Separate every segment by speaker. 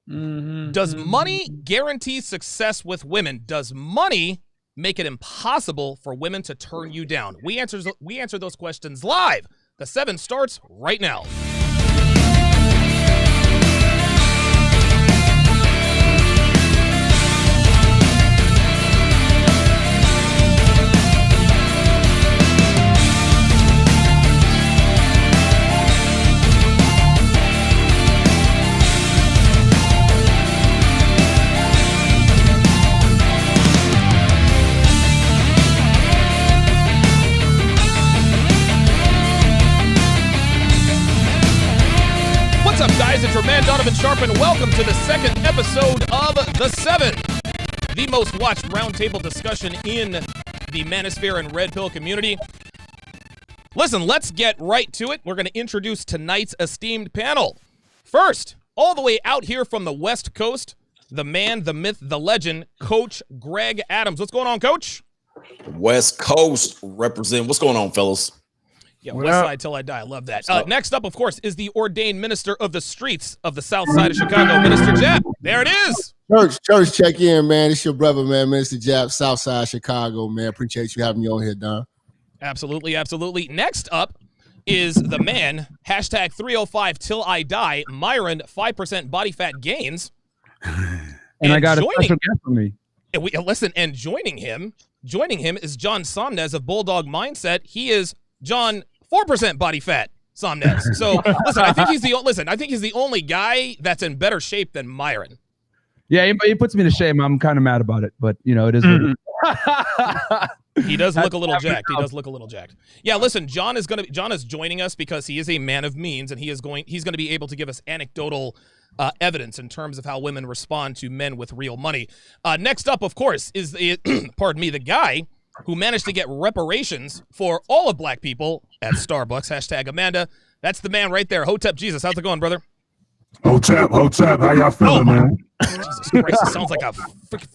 Speaker 1: Does money guarantee success with women? Does money make it impossible for women to turn you down? We answer those questions live. The 7 starts right now. What's up, guys? It's your man, Donovan Sharpe, and welcome to the second episode of The 7, the most watched roundtable discussion in the Manosphere and Red Pill community. Listen, let's get right to it. We're going to introduce tonight's esteemed panel. First, all the way out here from the West Coast, the man, the myth, the legend, Coach Greg Adams. What's going on, Coach?
Speaker 2: West Coast represent. What's going on, fellas?
Speaker 1: Yeah, West Side till I die. I love that. Next up, of course, is the ordained minister of the streets of the South Side of Chicago, Minister Jap. There it is.
Speaker 3: Church, check in, man. It's your brother, man, Minister Jap, South Side Chicago, man. Appreciate you having me on here, Don.
Speaker 1: Absolutely, absolutely. Next up is the man, hashtag 305 till I die, Myron, 5% body fat gains.
Speaker 4: And I got a special guest for me.
Speaker 1: And joining him is John Somnez of Bulldog Mindset. He is John, 4% body fat, Somnez. So listen, I think he's the only guy that's in better shape than Myron.
Speaker 4: Yeah, he puts me to shame. I'm kind of mad about it, but you know, it is what it is.
Speaker 1: He does look a little jacked. Yeah, listen, John is joining us because he is a man of means, and he's going to be able to give us anecdotal evidence in terms of how women respond to men with real money. Next up, of course, is the the guy who managed to get reparations for all of black people at Starbucks, hashtag Amanda. That's the man right there. Hotep Jesus, how's it going, brother?
Speaker 5: Hotep, how y'all feeling, man?
Speaker 1: Jesus Christ,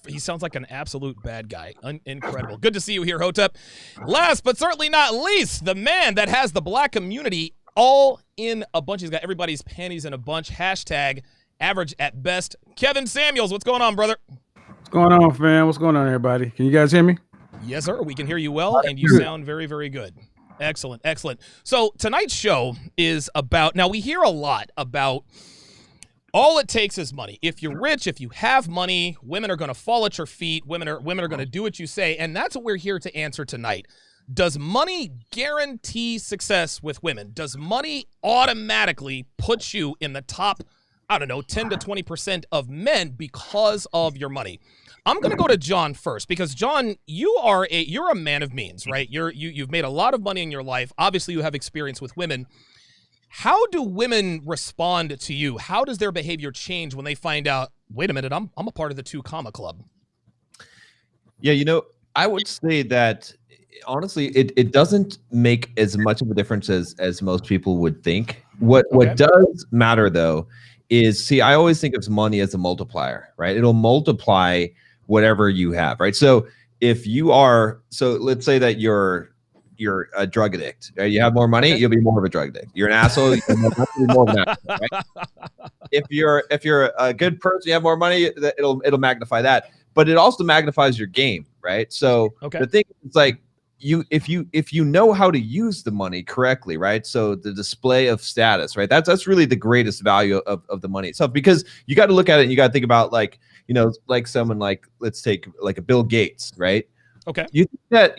Speaker 1: he sounds like an absolute bad guy. Incredible. Good to see you here, Hotep. Last but certainly not least, the man that has the black community all in a bunch. He's got everybody's panties in a bunch, hashtag average at best. Kevin Samuels, what's going on, brother?
Speaker 6: What's going on, fam? What's going on, everybody? Can you guys hear me?
Speaker 1: Yes, sir. We can hear you well, and you sound very, very good. Excellent, excellent. So tonight's show is about, now we hear a lot about all it takes is money. If you're rich, if you have money, women are going to fall at your feet. Women are going to do what you say, and that's what we're here to answer tonight. Does money guarantee success with women? Does money automatically put you in the top, 10 to 20% of men because of your money? I'm going to go to John first because John, you're a man of means, right? You've made a lot of money in your life. Obviously, you have experience with women. How do women respond to you? How does their behavior change when they find out, wait a minute, I'm a part of the 2 Comma Club?
Speaker 7: Yeah, I would say that honestly, it doesn't make as much of a difference as most people would think. What does matter though is, I always think of money as a multiplier, right? It'll multiply whatever you have, right? So if you are, let's say that you're a drug addict, right? You have more money, you'll be more of a drug addict. You're an asshole, you'll be more of an asshole, right? If you're a good person, you have more money, it'll magnify that, but it also magnifies your game, right? So the thing is, like, if you know how to use the money correctly, right? So the display of status, right? That's really the greatest value of the money itself, because you got to look at it and you got to think about, like, like someone like, let's take like a Bill Gates, right?
Speaker 1: Okay.
Speaker 7: You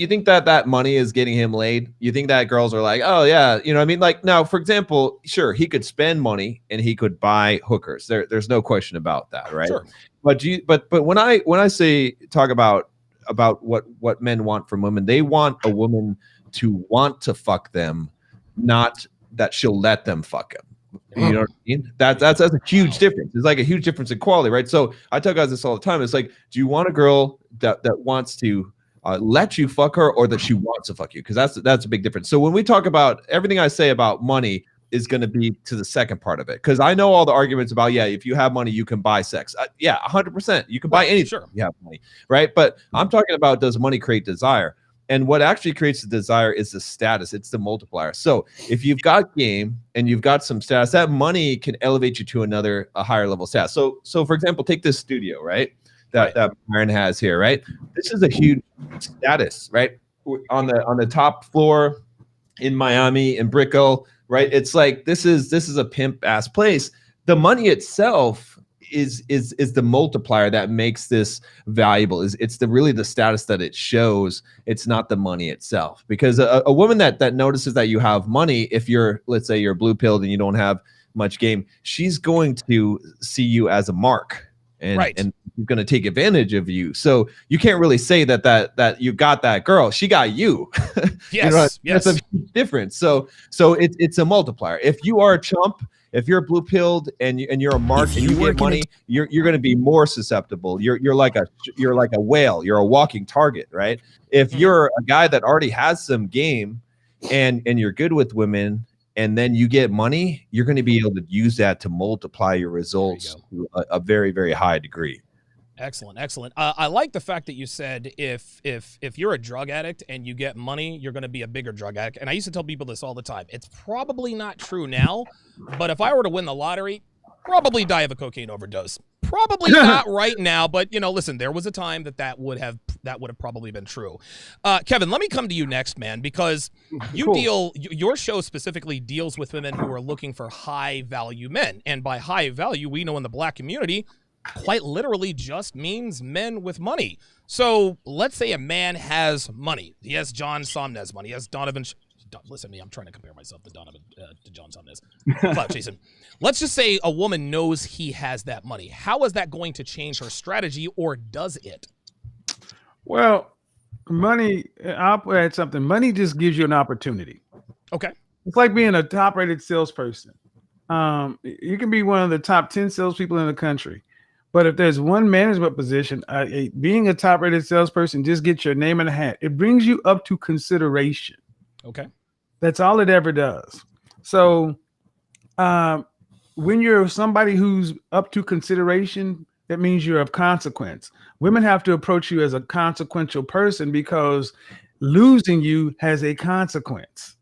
Speaker 7: think that money is getting him laid? You think that girls are like, oh yeah, what I mean? Like, now, for example, sure, he could spend money and he could buy hookers. There's no question about that, right?
Speaker 1: Sure.
Speaker 7: But when I talk about what men want from women, they want a woman to want to fuck them, not that she'll let them fuck him. You know what I mean? That's a huge difference. It's like a huge difference in quality, right? So I tell guys this all the time. It's like, do you want a girl that wants to let you fuck her, or that she wants to fuck you? Because that's a big difference. So when we talk about everything I say about money is going to be to the second part of it, because I know all the arguments about, if you have money, you can buy sex. 100%. You can buy anything. Sure. You have money, right? But I'm talking about, does money create desire? And what actually creates the desire is the status. It's the multiplier. So if you've got game and you've got some status, that money can elevate you to a higher level status. So for example, take this studio, right? That Byron has here, right? This is a huge status, right? On the top floor in Miami, in Brickell, right? It's like this is a pimp ass place. The money itself is the multiplier that makes this valuable. It's really the status that it shows. It's not the money itself. Because a woman that notices that you have money, if let's say you're blue pilled and you don't have much game, she's going to see you as a mark, and you're going to take advantage of you. So you can't really say that you got that girl. She got you.
Speaker 1: Yes,
Speaker 7: That's a huge difference. So it's a multiplier. If you are a chump, if you're blue pilled and you're a mark and you get money, you're going to be more susceptible. You're like a whale. You're a walking target, right? If you're a guy that already has some game and you're good with women, and then you get money, you're going to be able to use that to multiply your results to a very, very high degree.
Speaker 1: Excellent. I like the fact that you said if you're a drug addict and you get money, you're going to be a bigger drug addict. And I used to tell people this all the time. It's probably not true now, but if I were to win the lottery, probably die of a cocaine overdose. Probably not right now, but listen, there was a time that would have probably been true. Kevin, let me come to you next, man, because your show specifically deals with women who are looking for high value men, and by high value, we know in the Black community, quite literally just means men with money. So let's say a man has money. He has John Somnez money. He has Donovan. Listen to me. I'm trying to compare myself to Donovan, to John Somnez. Clout chasing. Let's just say a woman knows he has that money. How is that going to change her strategy, or does it?
Speaker 6: Well, money, I'll add something. Money just gives you an opportunity.
Speaker 1: Okay.
Speaker 6: It's like being a top-rated salesperson. You can be one of the top 10 salespeople in the country. But if there's one management position, being a top-rated salesperson just gets your name in a hat. It brings you up to consideration.
Speaker 1: Okay.
Speaker 6: That's all it ever does. So when you're somebody who's up to consideration, that means you're of consequence. Women have to approach you as a consequential person because losing you has a consequence.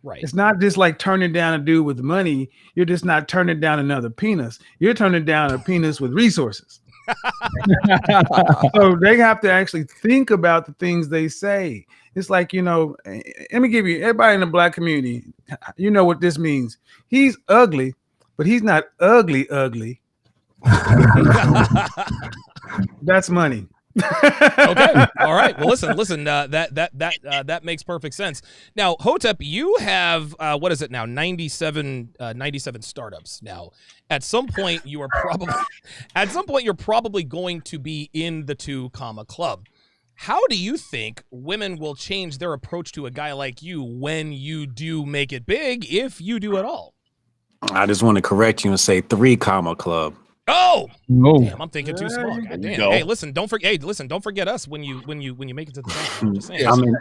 Speaker 1: Right.
Speaker 6: It's not just like turning down a dude with money. You're just not turning down another penis. You're turning down a penis with resources. So they have to actually think about the things they say. It's like, let me give you, everybody in the Black community, you know what this means. He's ugly, but he's not ugly. That's money.
Speaker 1: Okay. All right. Well, listen. That makes perfect sense. Now, Hotep, you have what is it now? 97 startups now. At some point, you're probably going to be in the 2 Comma Club. How do you think women will change their approach to a guy like you when you do make it big, if you do at all?
Speaker 8: I just want to correct you and say 3 Comma Club.
Speaker 1: Oh,
Speaker 4: no.
Speaker 1: Damn, I'm thinking too small. God damn. Hey, listen, don't forget us when you make it to the top. I'm just saying.
Speaker 8: I mean,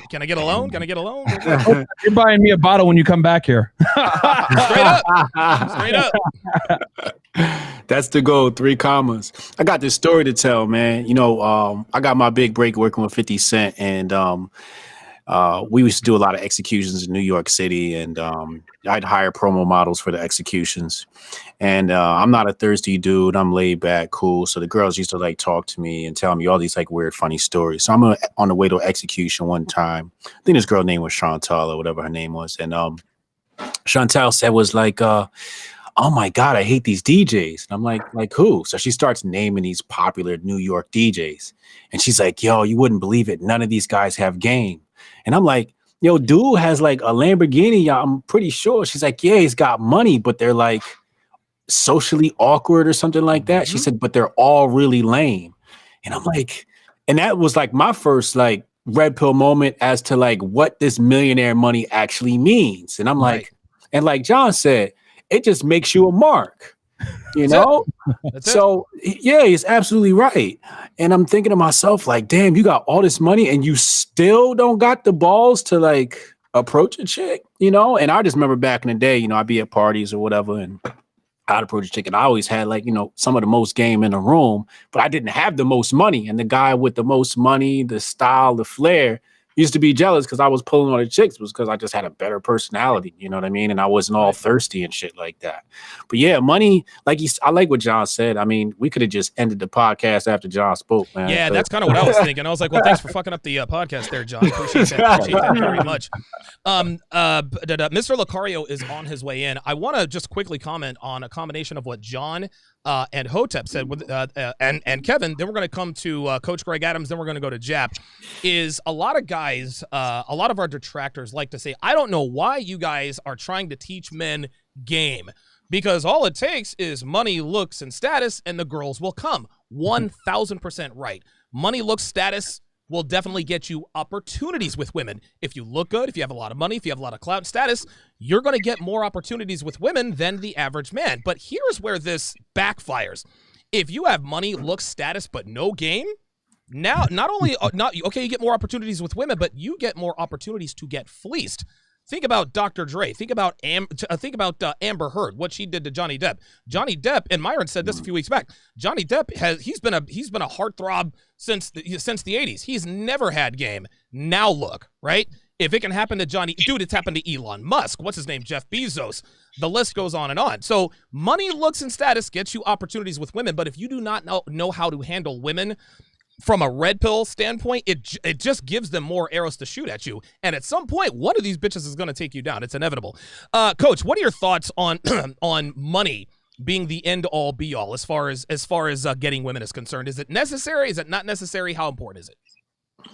Speaker 1: can I get a loan? Can I get a loan?
Speaker 4: You're buying me a bottle when you come back here.
Speaker 1: Straight up.
Speaker 8: That's the goal, 3 commas. I got this story to tell, man. I got my big break working with 50 Cent, and we used to do a lot of executions in New York City, and I'd hire promo models for the executions. And I'm not a thirsty dude. I'm laid back, cool. So the girls used to talk to me and tell me all these weird, funny stories. So I'm on the way to execution one time. I think this girl's name was Chantal or whatever her name was. And Chantal said oh my God, I hate these DJs. And I'm like who? So she starts naming these popular New York DJs. And she's like, yo, you wouldn't believe it. None of these guys have game. And I'm like, yo, dude has a Lamborghini. I'm pretty sure. She's like, yeah, he's got money, but they're socially awkward or something like that. She said, but they're all really lame. And I'm like, and that was my first red pill moment as to what this millionaire money actually means. And I'm and like John said, it just makes you a mark,
Speaker 1: That's
Speaker 8: so yeah, he's absolutely right. And I'm thinking to myself, damn, you got all this money and you still don't got the balls to approach a chick, And I just remember back in the day, I'd be at parties or whatever, and I'd approach a chick, and I always had some of the most game in the room, but I didn't have the most money. And the guy with the most money, the style, the flair used to be jealous because I was pulling on the chicks was because I just had a better personality. You know what I mean? And I wasn't all thirsty and shit like that. But yeah, money, I like what John said. I mean, we could have just ended the podcast after John spoke, man.
Speaker 1: Yeah, that's kind of what I was thinking. I was like, well, thanks for fucking up the podcast there, John. Appreciate that very much. Mr. Lucario is on his way in. I want to just quickly comment on a combination of what John and Hotep said with and Kevin. Then we're going to come to Coach Greg Adams. Then we're going to go to Jap. Is a lot of guys, a lot of our detractors like to say, I don't know why you guys are trying to teach men game, because all it takes is money, looks, and status, and the girls will come. 1,000% right. Money, looks, status will definitely get you opportunities with women. If you look good, if you have a lot of money, if you have a lot of clout and status, you're going to get more opportunities with women than the average man. But here's where this backfires. If you have money, looks, status, but no game, now not only you get more opportunities with women, but you get more opportunities to get fleeced. Think about Dr. Dre. Think about Amber Heard, what she did to Johnny Depp. Johnny Depp, and Myron said this a few weeks back. Johnny Depp he's been a heartthrob since the 80s. He's never had game. Now look, right? If it can happen to Johnny, dude, it's happened to Elon Musk. What's his name? Jeff Bezos. The list goes on and on. So money, looks, and status gets you opportunities with women. But if you do not know how to handle women from a red pill standpoint, it just gives them more arrows to shoot at you. And at some point, one of these bitches is going to take you down. It's inevitable. Coach, what are your thoughts on on money being the end all be all as far as getting women is concerned? Is it necessary? Is it not necessary? How important is it?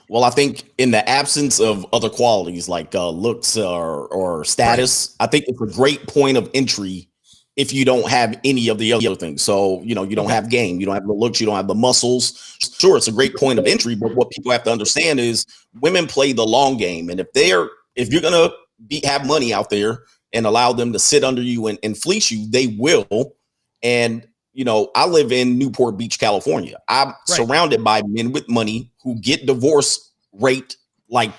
Speaker 2: Well, I think in the absence of other qualities like looks or status, right, I think it's a great point of entry if you don't have any of the other things. So, you don't have game, you don't have the looks, you don't have the muscles. Sure, it's a great point of entry, but what people have to understand is women play the long game. And if you're going to have money out there and allow them to sit under you and fleece you, they will. And, I live in Newport Beach, California. I'm surrounded by men with money who get divorce rate like,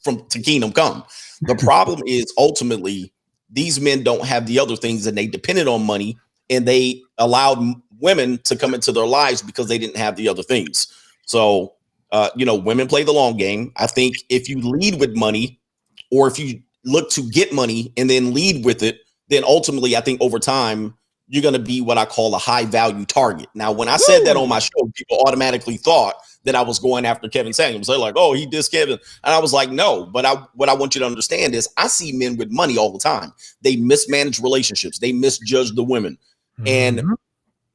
Speaker 2: from to kingdom come. The problem is ultimately these men don't have the other things and they depended on money, and they allowed women to come into their lives because they didn't have the other things. So, women play the long game. I think if you lead with money, or if you look to get money and then lead with it, then ultimately I think over time, you're going to be what I call a high value target. Now, when I said that on my show, people automatically thought that I was going after Kevin Samuels. They're like, oh, he dissed Kevin. And I was like, no, but what I want you to understand is I see men with money all the time. They mismanage relationships. They misjudge the women. Mm-hmm. And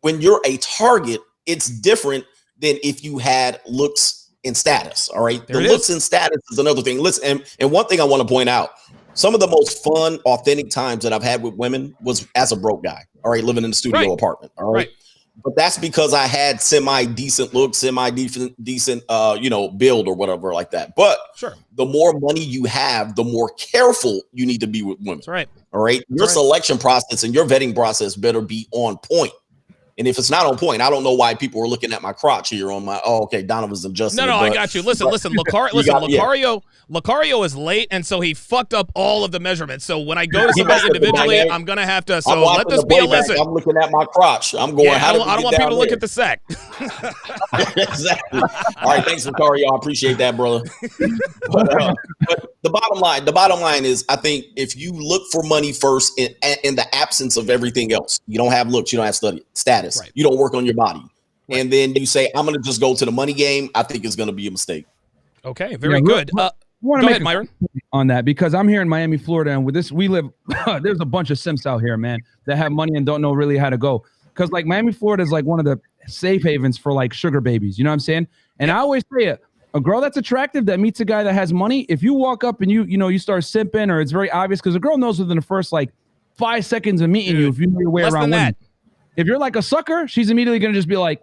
Speaker 2: when you're a target, it's different than if you had looks and status. All right. The looks and status is another thing. Listen, and one thing I want to point out, some of the most fun, authentic times that I've had with women was as a broke guy. All right. Living in a studio apartment. All right. But that's because I had semi-decent looks, semi-decent, build or whatever like that. But the more money you have, the more careful you need to be with women.
Speaker 1: That's right.
Speaker 2: All right. Your selection process and your vetting process better be on point. And if it's not on point, I don't know why people are looking at my crotch here on my. Oh, okay, Donovan's adjusting.
Speaker 1: No, I got you. Listen. Lucario is late, and so he fucked up all of the measurements. So when I go to somebody individually, I'm gonna have to. So let this be a listen.
Speaker 2: I'm looking at my crotch. I'm going.
Speaker 1: Yeah, I don't want people to look at the sack.
Speaker 2: Exactly. All right, thanks, Lucario. I appreciate that, brother. But the bottom line is, I think if you look for money first in the absence of everything else, you don't have looks, you don't have status. Right. You don't work on your body. Right. And then you say, I'm going to just go to the money game. I think it's going to be a mistake.
Speaker 1: Okay, very good. Go ahead, Myron.
Speaker 4: On that, because I'm here in Miami, Florida, and with this, we live, there's a bunch of simps out here, man, that have money and don't know really how to go. Because like Miami, Florida is like one of the safe havens for like sugar babies. You know what I'm saying? And I always say it. A girl that's attractive that meets a guy that has money, if you walk up and you start simping, or it's very obvious, because a girl knows within the first like 5 seconds of meeting you if you know your way around women. If you're like a sucker, she's immediately going to just be like,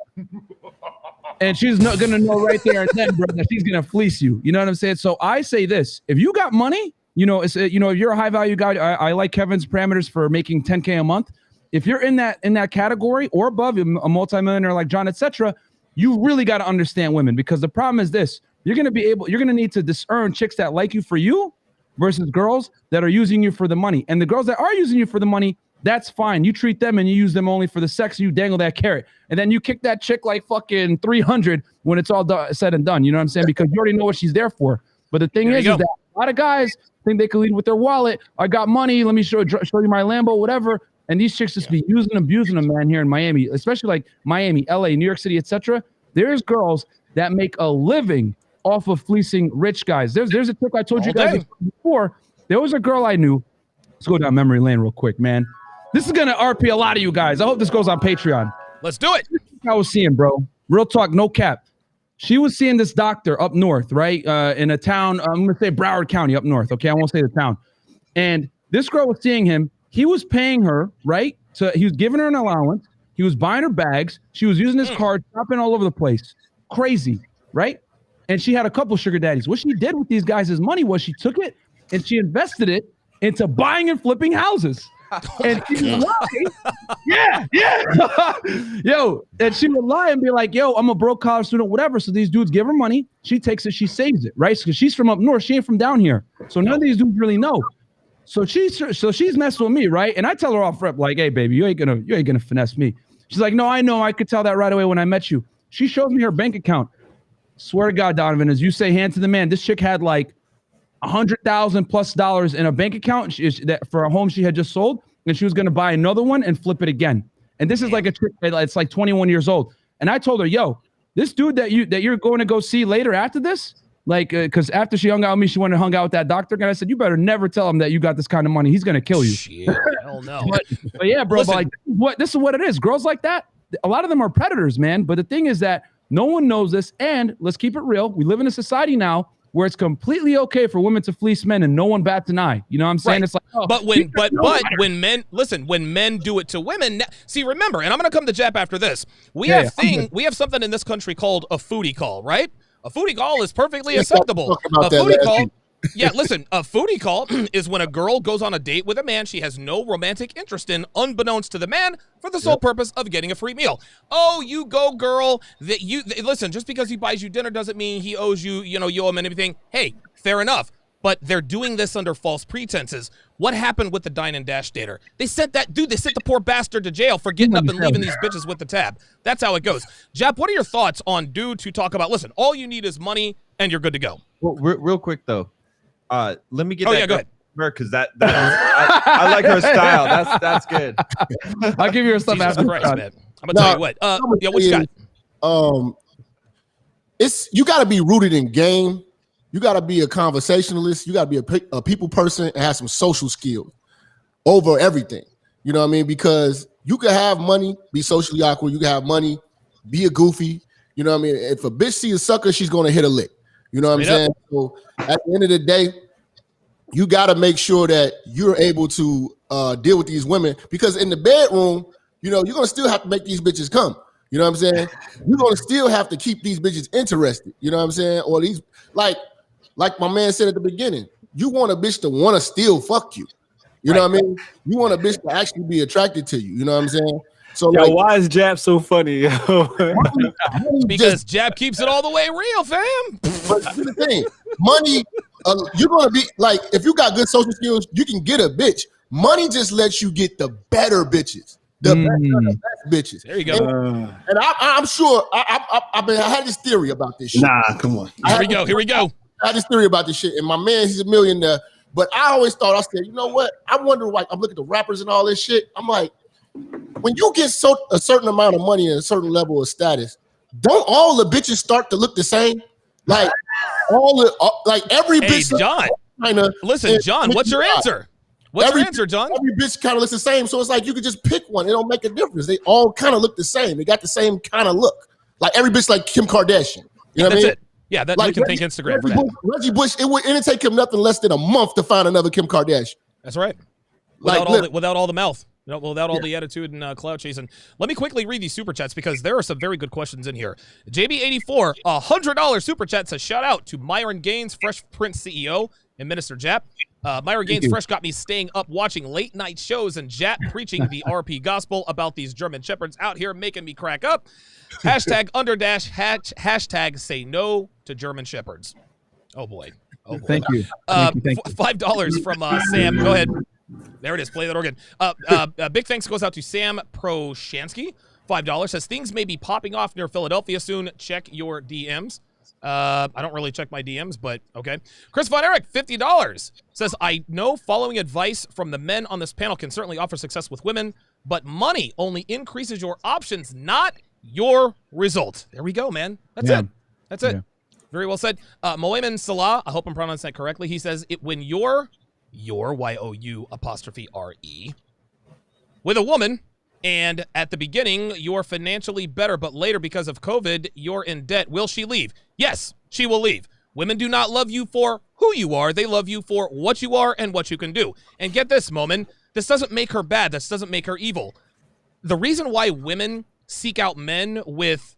Speaker 4: and she's not going to know right there and then, bro, that she's going to fleece you. You know what I'm saying? So I say this, if you got money, if you're a high value guy, I like Kevin's parameters for making 10K a month. If you're in that category or above, a multimillionaire like John, etc., you really got to understand women, because the problem is this: you're going to need to discern chicks that like you for you versus girls that are using you for the money. And the girls that are using you for the money, that's fine. You treat them and you use them only for the sex. You dangle that carrot, and then you kick that chick like fucking 300 when it's all said and done. You know what I'm saying? Because you already know what she's there for. But the thing is that a lot of guys think they can lead with their wallet. I got money. Let me show you my Lambo, whatever. And these chicks just be using and abusing them, man, here in Miami, especially like Miami, LA, New York City, etc. There's girls that make a living off of fleecing rich guys. There's a trick I told you guys before. There was a girl I knew. Let's go down memory lane real quick, man. This is going to RP a lot of you guys. I hope this goes on Patreon.
Speaker 1: Let's do it.
Speaker 4: I was seeing, bro. Real talk, no cap. She was seeing this doctor up north, right? In a town, I'm going to say Broward County up north, okay? I won't say the town. And this girl was seeing him. He was paying her, right? So he was giving her an allowance. He was buying her bags. She was using his card, shopping all over the place. Crazy, right? And she had a couple sugar daddies. What she did with these guys' money was she took it and she invested it into buying and flipping houses. And she would lie. Yeah. Yo, and she would lie and be like, yo, I'm a broke college student, whatever. So these dudes give her money. She takes it. She saves it, right? Because she's from up north. She ain't from down here. So none of these dudes really know. So she's messing with me, right? And I tell her off rep, like, hey, baby, you ain't gonna finesse me. She's like, no, I know. I could tell that right away when I met you. She shows me her bank account. Swear to God, Donovan, as you say, hand to the man, this chick had like $100,000+ in a bank account for a home she had just sold, and she was going to buy another one and flip it again. And this is like a chick, it's like 21 years old. And I told her, yo, this dude that you're going to go see later after this, like, because after she hung out with me, she went and hung out with that doctor. And I said, you better never tell him that you got this kind of money. He's going to kill you.
Speaker 1: Shit, hell no.
Speaker 4: but yeah, bro, but like, this is what it is. Girls like that, a lot of them are predators, man. But the thing is that no one knows this. And let's keep it real. We live in a society now where it's completely okay for women to fleece men and no one bats an eye. You know what I'm saying? Right. It's like, oh, but
Speaker 1: when men do it to women, see, remember, and I'm going to come to Jap after this. We have something in this country called a foodie call, right? A foodie call is perfectly acceptable. A foodie call. Yeah, listen, a foodie call is when a girl goes on a date with a man she has no romantic interest in, unbeknownst to the man, for the sole purpose of getting a free meal. Oh, you go, girl. Listen, just because he buys you dinner doesn't mean he owes you, you owe him anything. Hey, fair enough. But they're doing this under false pretenses. What happened with the Dine and Dash dater? They sent the poor bastard to jail for getting up and leaving these bitches with the tab. That's how it goes. Jap, what are your thoughts on dudes who talk about, listen, all you need is money and you're good to go?
Speaker 7: Well, real quick, though. Let me get
Speaker 1: go ahead.
Speaker 7: Because I like her style. That's good.
Speaker 4: I'll give you her stuff after.
Speaker 1: Christ, man. I'm gonna tell you what. What you got?
Speaker 3: You got to be rooted in game. You got to be a conversationalist. You got to be a people person and have some social skills over everything. You know what I mean? Because you can have money, be socially awkward. You can have money, be a goofy. You know what I mean? If a bitch see a sucker, she's gonna hit a lick. You know what I'm saying? So at the end of the day, you got to make sure that you're able to deal with these women, because in the bedroom, you're going to still have to make these bitches come. You know what I'm saying? You're going to still have to keep these bitches interested. You know what I'm saying? Or these, like my man said at the beginning, you want a bitch to want to still fuck you. You know what I mean? You want a bitch to actually be attracted to you. You know what I'm saying? So
Speaker 8: why is Jap so funny?
Speaker 1: Because Jap keeps it all the way real, fam.
Speaker 3: But here's the thing, money, you're gonna be like, if you got good social skills, you can get a bitch. Money just lets you get the better bitches, the best bitches.
Speaker 1: There you go.
Speaker 3: And I'm sure I had this theory about this shit.
Speaker 8: Nah, come on.
Speaker 1: Here we go.
Speaker 3: I had this theory about this shit, and my man, he's a millionaire. But I always thought, I said, you know what? I wonder, like, I'm looking at the rappers and all this shit. I'm like, when you get a certain amount of money and a certain level of status, don't all the bitches start to look the same? Like every bitch.
Speaker 1: Hey, John. Listen, John, what's your answer? What's your answer, John?
Speaker 3: Every bitch kind of looks the same. So it's like you could just pick one. It don't make a difference. They all kind of look the same. They got the same kind of look. Like every bitch like Kim Kardashian. You know what I mean?
Speaker 1: It. Yeah, that like, we can thank Instagram for that.
Speaker 3: Reggie Bush, it wouldn't take him nothing less than a month to find another Kim Kardashian.
Speaker 1: That's right. Without all the mouth. Without all the attitude and clout chasing. Let me quickly read these super chats because there are some very good questions in here. JB84, $100 super chat says, shout out to Myron Gaines, Fresh Prince CEO, and Minister Jap. Myron Gaines Fresh got me staying up watching late night shows and Jap preaching the RP gospel about these German shepherds out here making me crack up. Hashtag underdash, hashtag say no to German shepherds. Oh boy.
Speaker 4: Thank you.
Speaker 1: Thank you. $5 from Sam. Go ahead. There it is. Play that organ. Big thanks goes out to Sam Proshansky. $5 says things may be popping off near Philadelphia soon. Check your DMs. I don't really check my DMs, but okay. Chris Von Erich, $50, says, I know following advice from the men on this panel can certainly offer success with women, but money only increases your options, not your result. There we go, man. That's it. That's it. Yeah. Very well said. Moemin Salah, I hope I'm pronouncing that correctly. He says, when you're Y-O-U_R-E, with a woman, and at the beginning, you're financially better, but later, because of COVID, you're in debt. Will she leave? Yes, she will leave. Women do not love you for who you are. They love you for what you are and what you can do. And get this, Momin, this doesn't make her bad. This doesn't make her evil. The reason why women seek out men with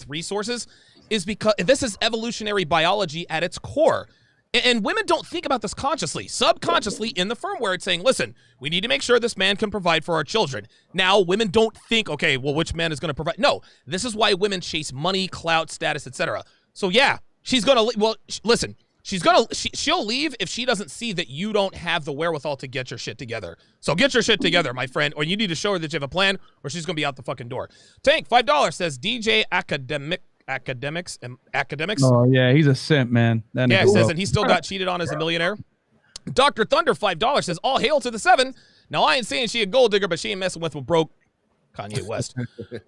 Speaker 1: resources is because this is evolutionary biology at its core. And women don't think about this consciously. Subconsciously, in the firmware, it's saying, listen, we need to make sure this man can provide for our children. Now, women don't think, okay, well, which man is going to provide? No, this is why women chase money, clout, status, etc. So, yeah, she's going to, well, listen, she'll leave if she doesn't see that you don't have the wherewithal to get your shit together. So get your shit together, my friend, or you need to show her that you have a plan, or she's going to be out the fucking door. Tank, $5, says DJ Academics.
Speaker 4: Oh yeah, he's a simp, man.
Speaker 1: Yeah, says, and he still got cheated on as a millionaire. Dr. Thunder, $5, says, all hail to the 7. Now I ain't saying she a gold digger, but she ain't messing with broke Kanye West.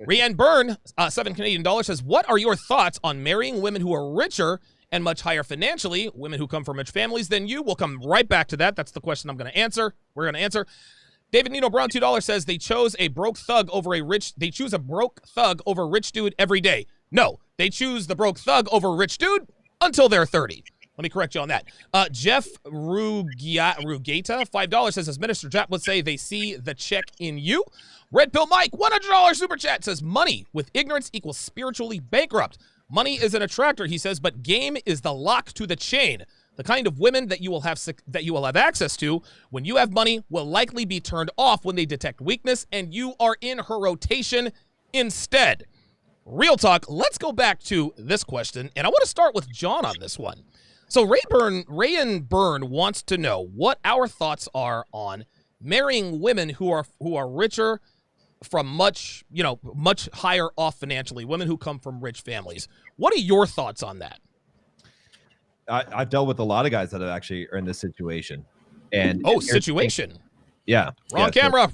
Speaker 1: Rianne Byrne, $7 Canadian, says, what are your thoughts on marrying women who are richer and much higher financially? Women who come from rich families than you. We'll come right back to that. That's the question I'm going to answer. We're going to answer. David Nino Brown, $2, says they choose a broke thug over a rich dude every day. No, they choose the broke thug over a rich dude until they're 30. Let me correct you on that. Jeff Rugeta, $5, says, as Minister Jap would say, they see the check in you. Red Pill Mike, $100 super chat, says, money with ignorance equals spiritually bankrupt. Money is an attractor, he says, but game is the lock to the chain. The kind of women that you will have access to when you have money will likely be turned off when they detect weakness, and you are in her rotation instead. Real talk, let's go back to this question, and I want to start with John on this one. So Ray and Byrne wants to know what our thoughts are on marrying women who are richer from much higher off financially, women who come from rich families. What are your thoughts on that?
Speaker 7: I've dealt with a lot of guys that actually are in this situation.
Speaker 1: Situation.
Speaker 7: Yeah.
Speaker 1: Wrong camera.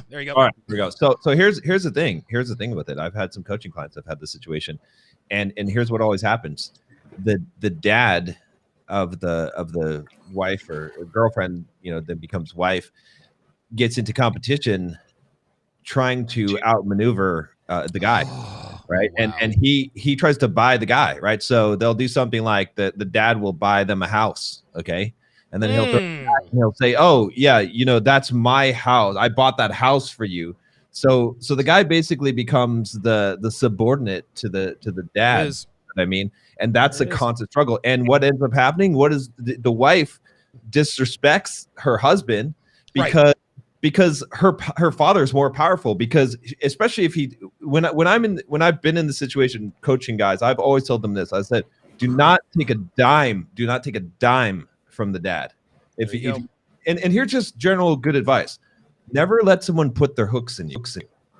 Speaker 1: There you go.
Speaker 7: All right, here we go. So here's the thing. Here's the thing with it. I've had some coaching clients that have had this situation, and here's what always happens: the dad of the wife or girlfriend, that becomes wife, gets into competition, trying to outmaneuver the guy, right? Wow. And he tries to buy the guy, right? So they'll do something like the dad will buy them a house, okay? And then he'll say, "Oh yeah, that's my house. I bought that house for you." So the guy basically becomes the subordinate to the dad. I mean, and that's a constant struggle. And what ends up happening? What is the wife disrespects her husband because her father is more powerful. Because especially if when I've been in the situation coaching guys, I've always told them this. I said, do not take a dime from the dad. And here's just general good advice. Never let someone put their hooks in you.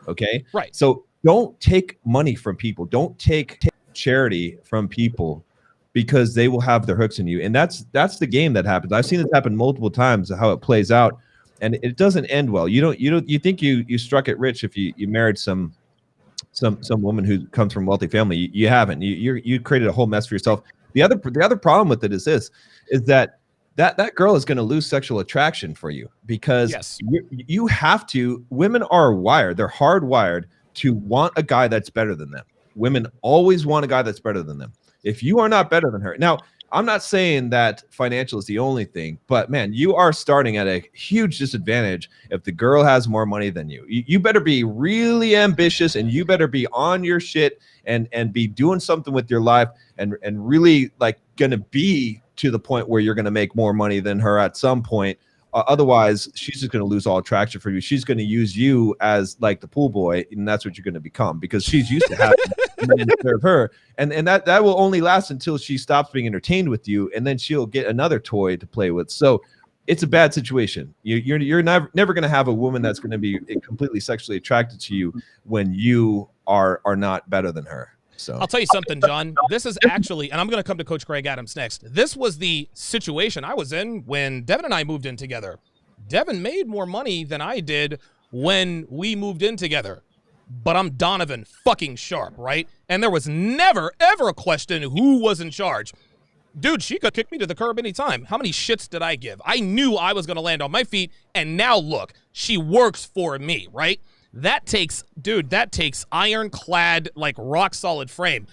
Speaker 7: Okay.
Speaker 1: Right.
Speaker 7: So don't take money from people. Don't take charity from people because they will have their hooks in you. And that's the game that happens. I've seen this happen multiple times, how it plays out, and it doesn't end well. You think you struck it rich if you married some woman who comes from a wealthy family. You haven't. You created a whole mess for yourself. The other problem with it is that girl is going to lose sexual attraction for you because you have to. Women are wired; they're hardwired to want a guy that's better than them. Women always want a guy that's better than them. If you are not better than her, now I'm not saying that financial is the only thing, but man, you are starting at a huge disadvantage if the girl has more money than you. You better be really ambitious, and you better be on your shit and be doing something with your life and really like gonna be to the point where you're going to make more money than her at some point. Otherwise, she's just going to lose all attraction for you. She's going to use you as like the pool boy, and that's what you're going to become because she's used to having men serve her. And that will only last until she stops being entertained with you, and then she'll get another toy to play with. So it's a bad situation. You're never going to have a woman that's going to be completely sexually attracted to you when you are not better than her. So
Speaker 1: I'll tell you something, John. This is actually, and I'm going to come to Coach Greg Adams next. This was the situation I was in when Devin and I moved in together. Devin made more money than I did when we moved in together. But I'm Donovan fucking Sharpe, right? And there was never, ever a question who was in charge. Dude, she could kick me to the curb anytime. How many shits did I give? I knew I was going to land on my feet, and now look, she works for me, right? That takes ironclad, like rock-solid frame.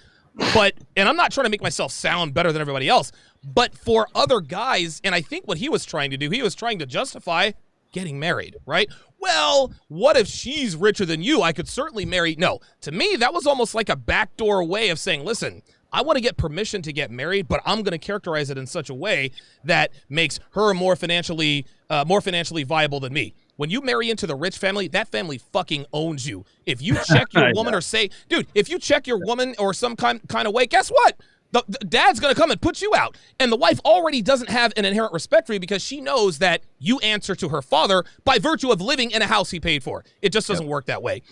Speaker 1: But, and I'm not trying to make myself sound better than everybody else, but for other guys, and I think what he was trying to do, he was trying to justify getting married, right? Well, what if she's richer than you? I could certainly marry. No, to me, that was almost like a backdoor way of saying, listen, I want to get permission to get married, but I'm going to characterize it in such a way that makes her more financially viable than me. When you marry into the rich family, that family fucking owns you. If you check your woman or say, dude, if you check your woman or some kind of way, guess what? The dad's going to come and put you out. And the wife already doesn't have an inherent respect for you because she knows that you answer to her father by virtue of living in a house he paid for. It just doesn't work that way.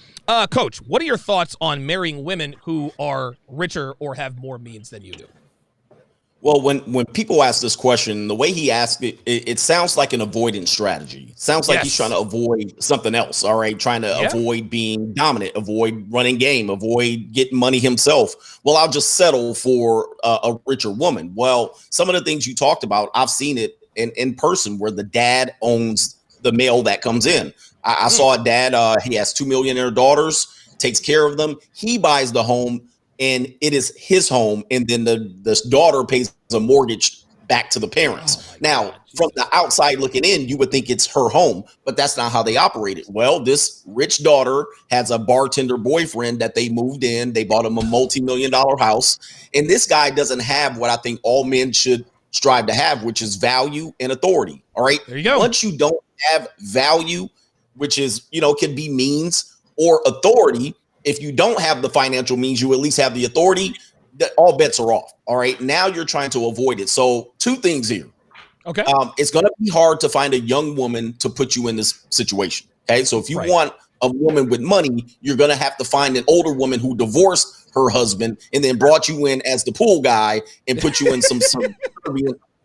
Speaker 1: Coach, what are your thoughts on marrying women who are richer or have more means than you do?
Speaker 2: Well, when people ask this question, the way he asked it, it sounds like an avoidance strategy. Sounds like he's trying to avoid something else. All right. Trying to avoid being dominant, avoid running game, avoid getting money himself. Well, I'll just settle for a richer woman. Well, some of the things you talked about, I've seen it in person where the dad owns the male that comes in. I saw a dad. He has 2 millionaire daughters, takes care of them. He buys the home. And it is his home, and then the daughter pays a mortgage back to the parents. Now, from the outside looking in, you would think it's her home, but that's not how they operate it. Well, this rich daughter has a bartender boyfriend that they moved in. They bought him a multi-million-dollar house, and this guy doesn't have what I think all men should strive to have, which is value and authority. All right.
Speaker 1: There you go.
Speaker 2: Once you don't have value, which is, can be means or authority. If you don't have the financial means, you at least have the authority, that all bets are off. All right. Now you're trying to avoid it. So 2 things here.
Speaker 1: Okay.
Speaker 2: It's going to be hard to find a young woman to put you in this situation. Okay. So if you want a woman with money, you're going to have to find an older woman who divorced her husband and then brought you in as the pool guy and put you in some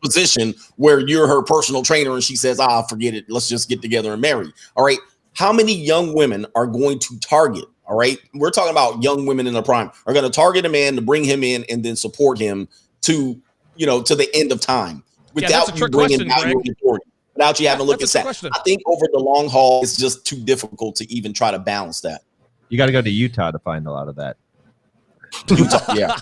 Speaker 2: position where you're her personal trainer. And she says, forget it. Let's just get together and marry. All right. How many young women are going to target? All right. We're talking about young women in their prime are going to target a man to bring him in and then support him to the end of time without you bringing value and authority, without you having to look at that. I think over the long haul, it's just too difficult to even try to balance that.
Speaker 7: You got to go to Utah to find a lot of that.
Speaker 2: Utah, yeah.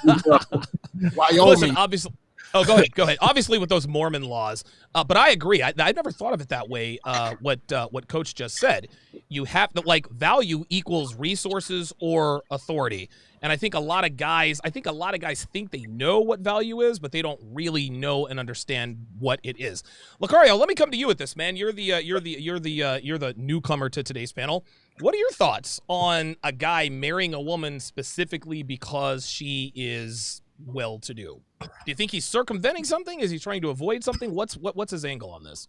Speaker 3: Wyoming.
Speaker 1: Listen, obviously. Oh, go ahead. Obviously, with those Mormon laws, but I agree. I never thought of it that way. What Coach just said, you have to value equals resources or authority, and I think a lot of guys think they know what value is, but they don't really know and understand what it is. Lucario, let me come to you with this, man. You're the newcomer to today's panel. What are your thoughts on a guy marrying a woman specifically because she is well-to-do? Do you think he's circumventing something? Is he trying to avoid something? What's his angle on this?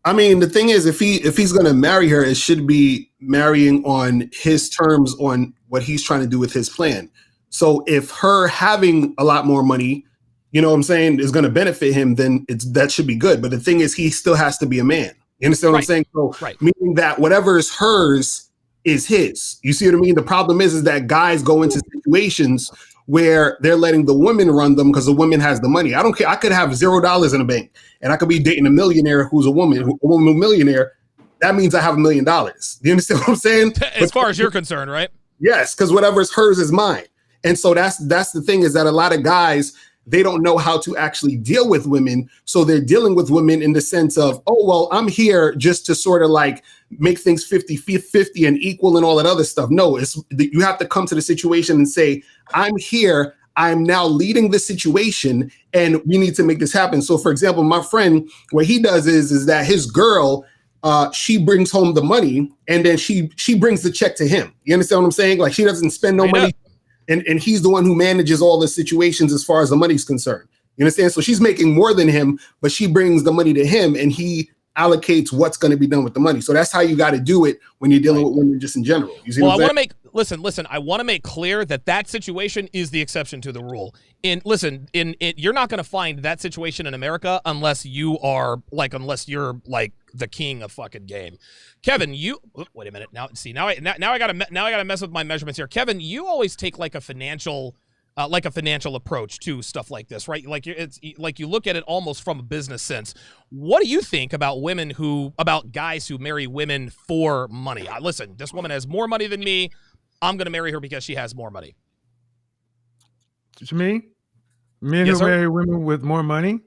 Speaker 3: I mean, the thing is, if he's going to marry her, it should be marrying on his terms, on what he's trying to do with his plan. So if her having a lot more money, you know what I'm saying, is going to benefit him, then that should be good. But the thing is, he still has to be a man. You understand what I'm saying? So meaning that whatever is hers is his. You see what I mean? The problem is that guys go into situations where they're letting the women run them because the woman has the money. I don't care. I could have $0 in the bank and I could be dating a millionaire who's a woman millionaire. That means I have $1 million. Do you understand what I'm saying?
Speaker 1: As far as you're concerned, right?
Speaker 3: Yes, because whatever's hers is mine. And so that's the thing, is that a lot of guys, they don't know how to actually deal with women. So they're dealing with women in the sense of, oh, well, I'm here just to sort of like make things 50-50 and equal and all that other stuff. No, you have to come to the situation and say, I'm here. I'm now leading the situation and we need to make this happen. So, for example, my friend, what he does is that his girl, she brings home the money and then she brings the check to him. You understand what I'm saying? Like, she doesn't spend no money. And he's the one who manages all the situations as far as the money's concerned. You understand? So she's making more than him, but she brings the money to him and he allocates what's going to be done with the money. So that's how you got to do it when you're dealing with women just in general. You see what I'm saying?
Speaker 1: listen. I want to make clear that situation is the exception to the rule. You're not going to find that situation in America unless you're like the king of fucking game. Kevin, wait a minute. Now I gotta mess with my measurements here. Kevin, you always take like a financial approach to stuff like this, right? Like it's like you look at it almost from a business sense. What do you think about guys who marry women for money? Listen, this woman has more money than me. I'm going to marry her because she has more money.
Speaker 6: To me, men who marry women with more money.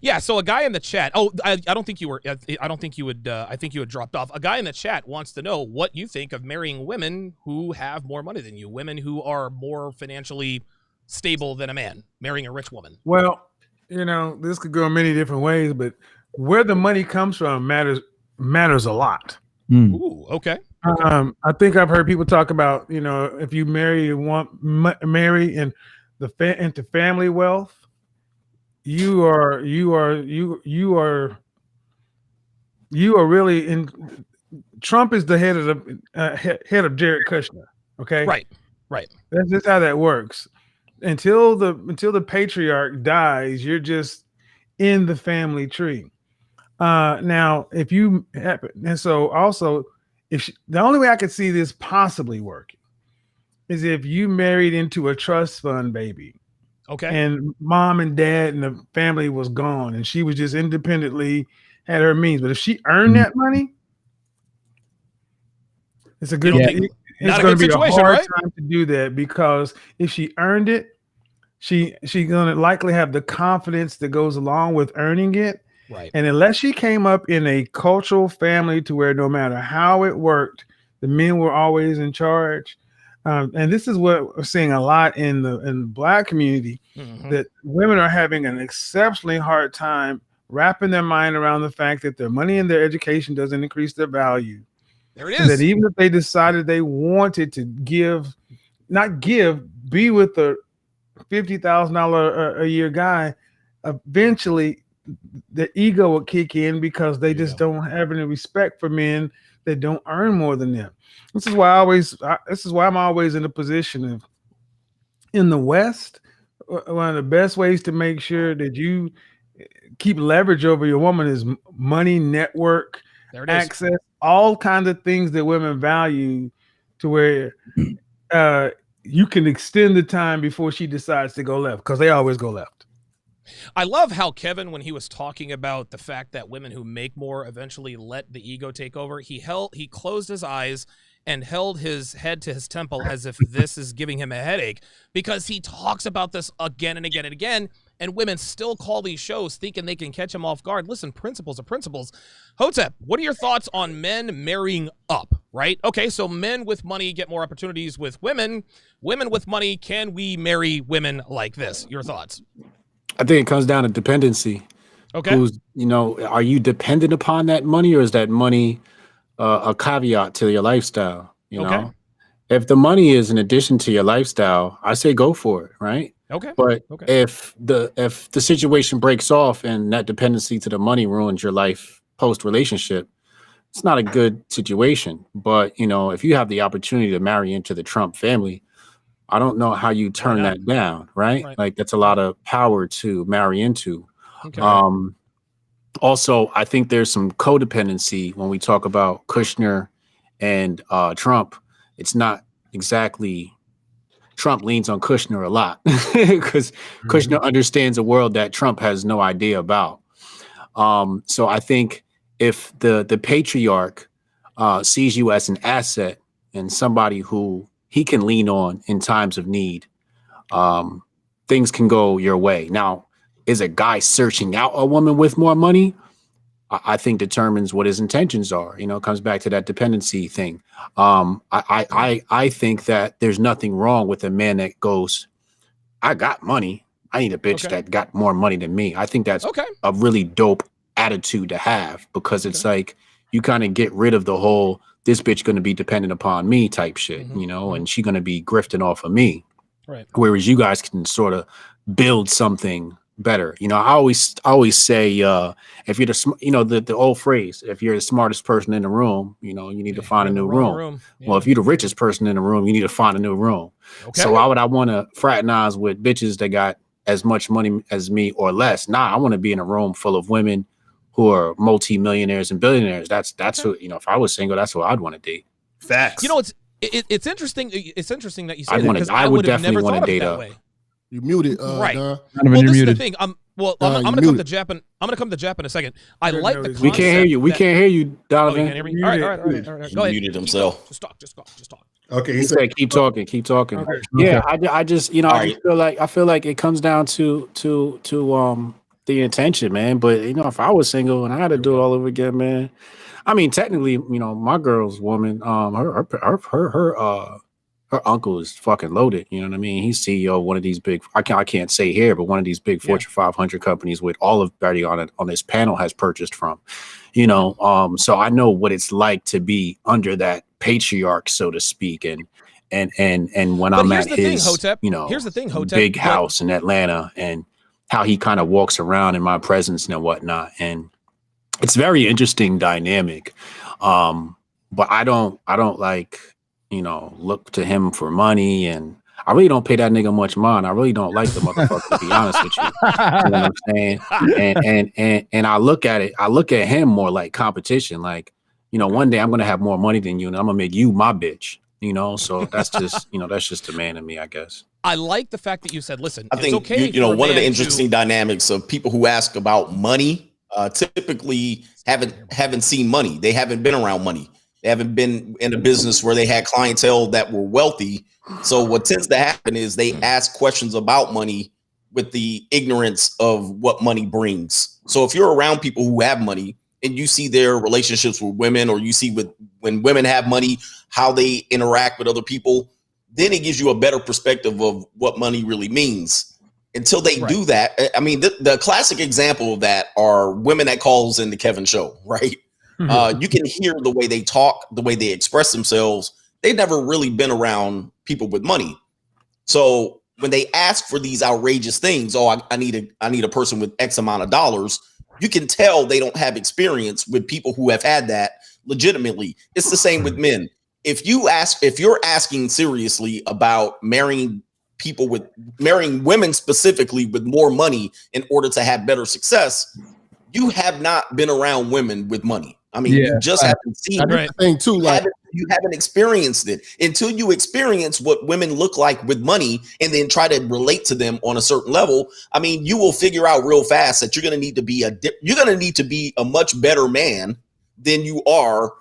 Speaker 1: Yeah. So a guy in the chat. Oh, I don't think you were. I don't think you would. I think you had dropped off. A guy in the chat wants to know what you think of marrying women who have more money than you, women who are more financially stable than a man, marrying a rich woman.
Speaker 6: Well, this could go many different ways, but where the money comes from matters a lot.
Speaker 1: Ooh, okay.
Speaker 6: I think I've heard people talk about, if you marry into family wealth, you are really in. Trump is the head of Jared Kushner. Okay,
Speaker 1: right.
Speaker 6: That's just how that works. Until the patriarch dies, you're just in the family tree. Now, if you happen, and so also, the only way I could see this possibly working is if you married into a trust fund baby.
Speaker 1: Okay.
Speaker 6: And mom and dad and the family was gone, and she was just independently had her means. But if she earned that money, it's a good. It's going to be a hard time to do that, because if she earned it, she's going to likely have the confidence that goes along with earning it.
Speaker 1: Right.
Speaker 6: And unless she came up in a cultural family to where no matter how it worked, the men were always in charge. And this is what we're seeing a lot in the Black community, that women are having an exceptionally hard time wrapping their mind around the fact that their money and their education doesn't increase their value.
Speaker 1: There it is.
Speaker 6: That even if they decided they wanted to be with a $50,000 a year guy, eventually the ego will kick in, because they just don't have any respect for men that don't earn more than them. This is why I'm always in a position of, in the West, one of the best ways to make sure that you keep leverage over your woman is money, network, access, all kinds of things that women value, to where you can extend the time before she decides to go left, because they always go left.
Speaker 1: I love how Kevin, when he was talking about the fact that women who make more eventually let the ego take over, he closed his eyes and held his head to his temple as if this is giving him a headache, because he talks about this again and again and again, and women still call these shows thinking they can catch him off guard. Listen, principles are principles. Hotep, what are your thoughts on men marrying up, right? Okay, so men with money get more opportunities with women. Women with money, can we marry women like this? Your thoughts?
Speaker 8: I think it comes down to dependency.
Speaker 1: Okay.
Speaker 8: Are you dependent upon that money, or is that money a caveat to your lifestyle? You know, if the money is in addition to your lifestyle, I say go for it, right?
Speaker 1: Okay.
Speaker 8: But if the situation breaks off and that dependency to the money ruins your life post relationship, it's not a good situation. But if you have the opportunity to marry into the Trump family, I don't know how you turn that down, right? Like, that's a lot of power to marry into.
Speaker 1: Okay.
Speaker 8: Also, I think there's some codependency when we talk about Kushner and Trump. It's not exactly, Trump leans on Kushner a lot, because Kushner understands a world that Trump has no idea about. So I think if the patriarch sees you as an asset and somebody who he can lean on in times of need, things can go your way. Now, is a guy searching out a woman with more money? I think determines what his intentions are. It comes back to that dependency thing. I think that there's nothing wrong with a man that goes, I got money, I need a bitch that got more money than me. I think that's a really dope attitude to have, because it's like you kind of get rid of the whole, this bitch going to be dependent upon me type shit, and she going to be grifting off of me.
Speaker 1: Right.
Speaker 8: Whereas you guys can sort of build something better. You know, I always say, if you're the old phrase, if you're the smartest person in the room, you know, you need to find a new room.
Speaker 1: Yeah.
Speaker 8: Well, if you're the richest person in the room, you need to find a new room.
Speaker 1: Okay.
Speaker 8: So why would I want to fraternize with bitches that got as much money as me or less? Nah, I want to be in a room full of women who are multi-millionaires and billionaires. That's what, you know, if I was single, that's what I'd want to date.
Speaker 9: Facts.
Speaker 1: You know, it's interesting. It's interesting that you say that because
Speaker 8: I would definitely want to date
Speaker 1: that
Speaker 8: up.
Speaker 1: way.
Speaker 3: You muted,
Speaker 1: right.
Speaker 3: Don.
Speaker 1: Well, this is
Speaker 4: muted.
Speaker 1: the thing. I'm going to come to Jap in a second. I like the concept.
Speaker 8: We can't hear you. We can't hear you, Donovan.
Speaker 1: Oh, you can't hear me? All right. Go ahead.
Speaker 2: Muted himself.
Speaker 1: Just talk.
Speaker 9: Okay,
Speaker 8: He said, "Keep talking, keep talking."
Speaker 6: Okay.
Speaker 8: Yeah, I just, you know,
Speaker 2: All right.
Speaker 8: I feel like it comes down to the intention, man. But you know, if I was single and I had to do it all over again, man. I mean, technically, you know, my girl's woman, her uncle is fucking loaded. You know what I mean? He's CEO of one of these big, I can't say here, but one of these big Fortune 500 companies with all of Betty on this panel has purchased from, you know. So I know what it's like to be under that patriarch, so to speak. And when I'm at his, you know,
Speaker 1: here's the thing, Hotep,
Speaker 8: big house in Atlanta and how he kind of walks around in my presence and whatnot. And it's very interesting dynamic. But I don't like, you know, look to him for money, and I really don't pay that nigga much mind. I really don't like the motherfucker, to be honest with you. You know what I'm saying? And I look at him more like competition. Like, you know, one day I'm gonna have more money than you, and I'm gonna make you my bitch. You know, so that's just, you know, that's just the man in me, I guess.
Speaker 1: I like the fact that you said, listen,
Speaker 2: I think
Speaker 1: it's okay.
Speaker 2: you know, one of the interesting dynamics of people who ask about money typically haven't seen money. They haven't been around money. They haven't been in a business where they had clientele that were wealthy. So what tends to happen is they ask questions about money with the ignorance of what money brings. So if you're around people who have money and you see their relationships with women, or you see when women have money, how they interact with other people, then it gives you a better perspective of what money really means. Until they do that, I mean, the classic example of that are women that calls in the Kevin show, right? You can hear the way they talk, the way they express themselves. They've never really been around people with money. So when they ask for these outrageous things, I need a person with X amount of dollars, you can tell they don't have experience with people who have had that legitimately. It's the same with men. If you're asking seriously about marrying women specifically with more money in order to have better success, you have not been around women with money. I mean, you just haven't seen it.
Speaker 3: Thing too, like
Speaker 2: you haven't experienced it. Until you experience what women look like with money and then try to relate to them on a certain level, I mean, you will figure out real fast that you're going to need to be a much better man than you are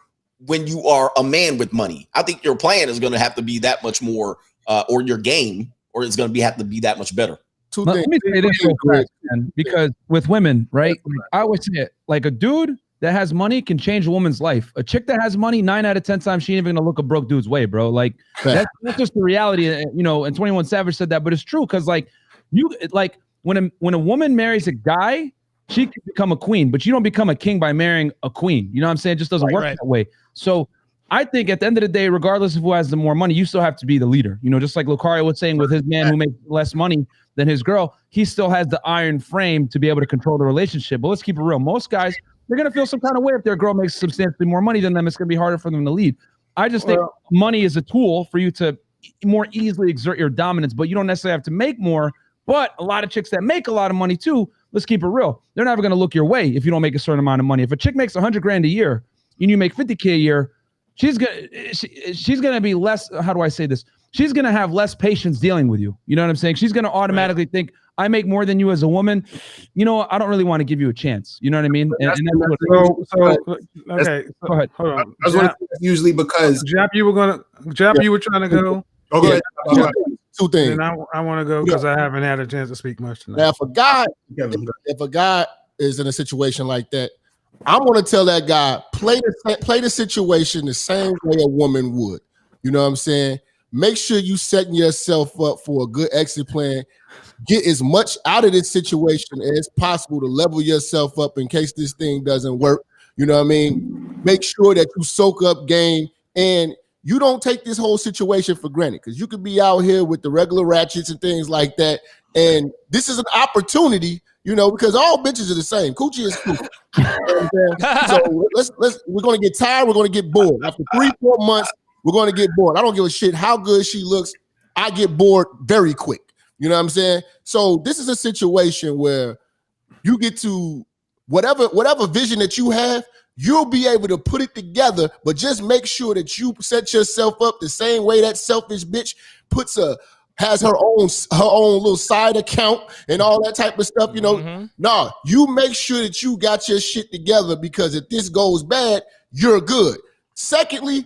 Speaker 2: when you are a man with money. I think your plan is going to have to be that much more, or your game, or it's going to have to be that much better.
Speaker 4: Let me say this real quick, man, because with women, right? I always say it, like a dude that has money can change a woman's life. A chick that has money, 9 out of 10 times, she ain't even gonna look a broke dude's way, bro. Like that's just the reality, you know. And 21 Savage said that, but it's true because like when a woman marries a guy, she can become a queen, but you don't become a king by marrying a queen. You know what I'm saying? It just doesn't work that way. So I think at the end of the day, regardless of who has the more money, you still have to be the leader. You know, just like Lucario was saying with his man who makes less money than his girl, he still has the iron frame to be able to control the relationship. But let's keep it real. Most guys, they're going to feel some kind of way if their girl makes substantially more money than them. It's going to be harder for them to lead. I just think money is a tool for you to more easily exert your dominance, but you don't necessarily have to make more. But a lot of chicks that make a lot of money too, let's keep it real, they're never going to look your way if you don't make a certain amount of money. If a chick makes $100,000 a year and you make $50K a year, she's gonna be less. How do I say this? She's gonna have less patience dealing with you. You know what I'm saying? She's gonna automatically think, I make more than you as a woman. You know, I don't really want to give you a chance. You know what I mean? And that's
Speaker 6: okay.
Speaker 4: Go ahead.
Speaker 6: Hold on.
Speaker 9: Usually because
Speaker 6: Jap, you were trying to go.
Speaker 9: go ahead.
Speaker 3: Two things.
Speaker 6: And I want to go because I haven't had a chance to speak much tonight.
Speaker 3: Now, if a guy is in a situation like that, I'm going to tell that guy, play the situation the same way a woman would. You know what I'm saying? Make sure you setting yourself up for a good exit plan. Get as much out of this situation as possible to level yourself up in case this thing doesn't work. You know what I mean? Make sure that you soak up game and you don't take this whole situation for granted because you could be out here with the regular ratchets and things like that. And this is an opportunity, because all bitches are the same. Coochie is cool. So we're going to get tired. We're going to get bored. After 3-4 months, we're going to get bored. I don't give a shit how good she looks. I get bored very quick. You know what I'm saying? So this is a situation where you get to whatever vision that you have, you'll be able to put it together, but just make sure that you set yourself up the same way that selfish bitch has her own little side account and all that type of stuff. Nah, you make sure that you got your shit together, because if this goes bad, you're good. Secondly,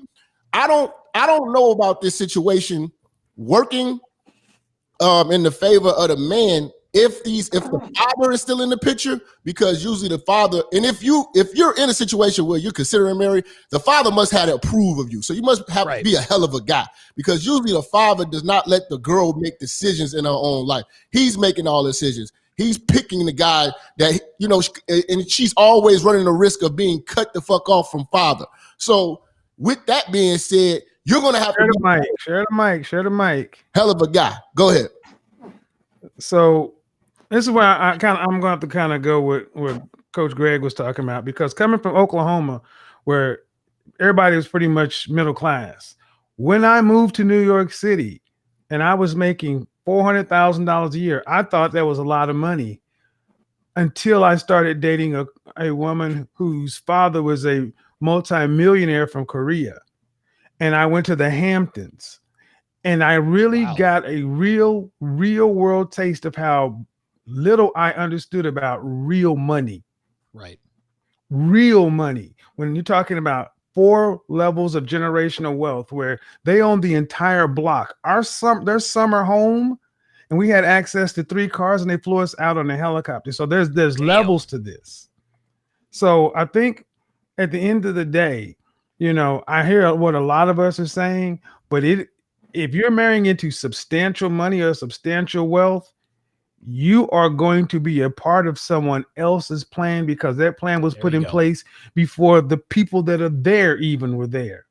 Speaker 3: I don't know about this situation working in the favor of the man if the father is still in the picture, because usually the father, and if you're in a situation where you're considering marriage, the father must have to approve of you. So you must have to be a hell of a guy, because usually the father does not let the girl make decisions in her own life. He's making all decisions. He's picking the guy that, and she's always running the risk of being cut the fuck off from father. So with that being said, you're going to have to
Speaker 6: share the mic.
Speaker 3: Hell of a guy. Go ahead.
Speaker 6: So this is where I'm going to have to kind of go with what Coach Greg was talking about, because coming from Oklahoma, where everybody was pretty much middle class, when I moved to New York City and I was making $400,000 a year, I thought that was a lot of money until I started dating a woman whose father was a multi-millionaire from Korea. And I went to the Hamptons, and I really got a real world taste of how little I understood about real money.
Speaker 1: Right.
Speaker 6: Real money. When you're talking about 4 levels of generational wealth, where they own the entire block. Their summer home, and we had access to 3 cars, and they flew us out on a helicopter. So there's levels to this. So I think at the end of the day, I hear what a lot of us are saying, but if you're marrying into substantial money or substantial wealth, you are going to be a part of someone else's plan, because that plan was put in place before the people that are there even were there.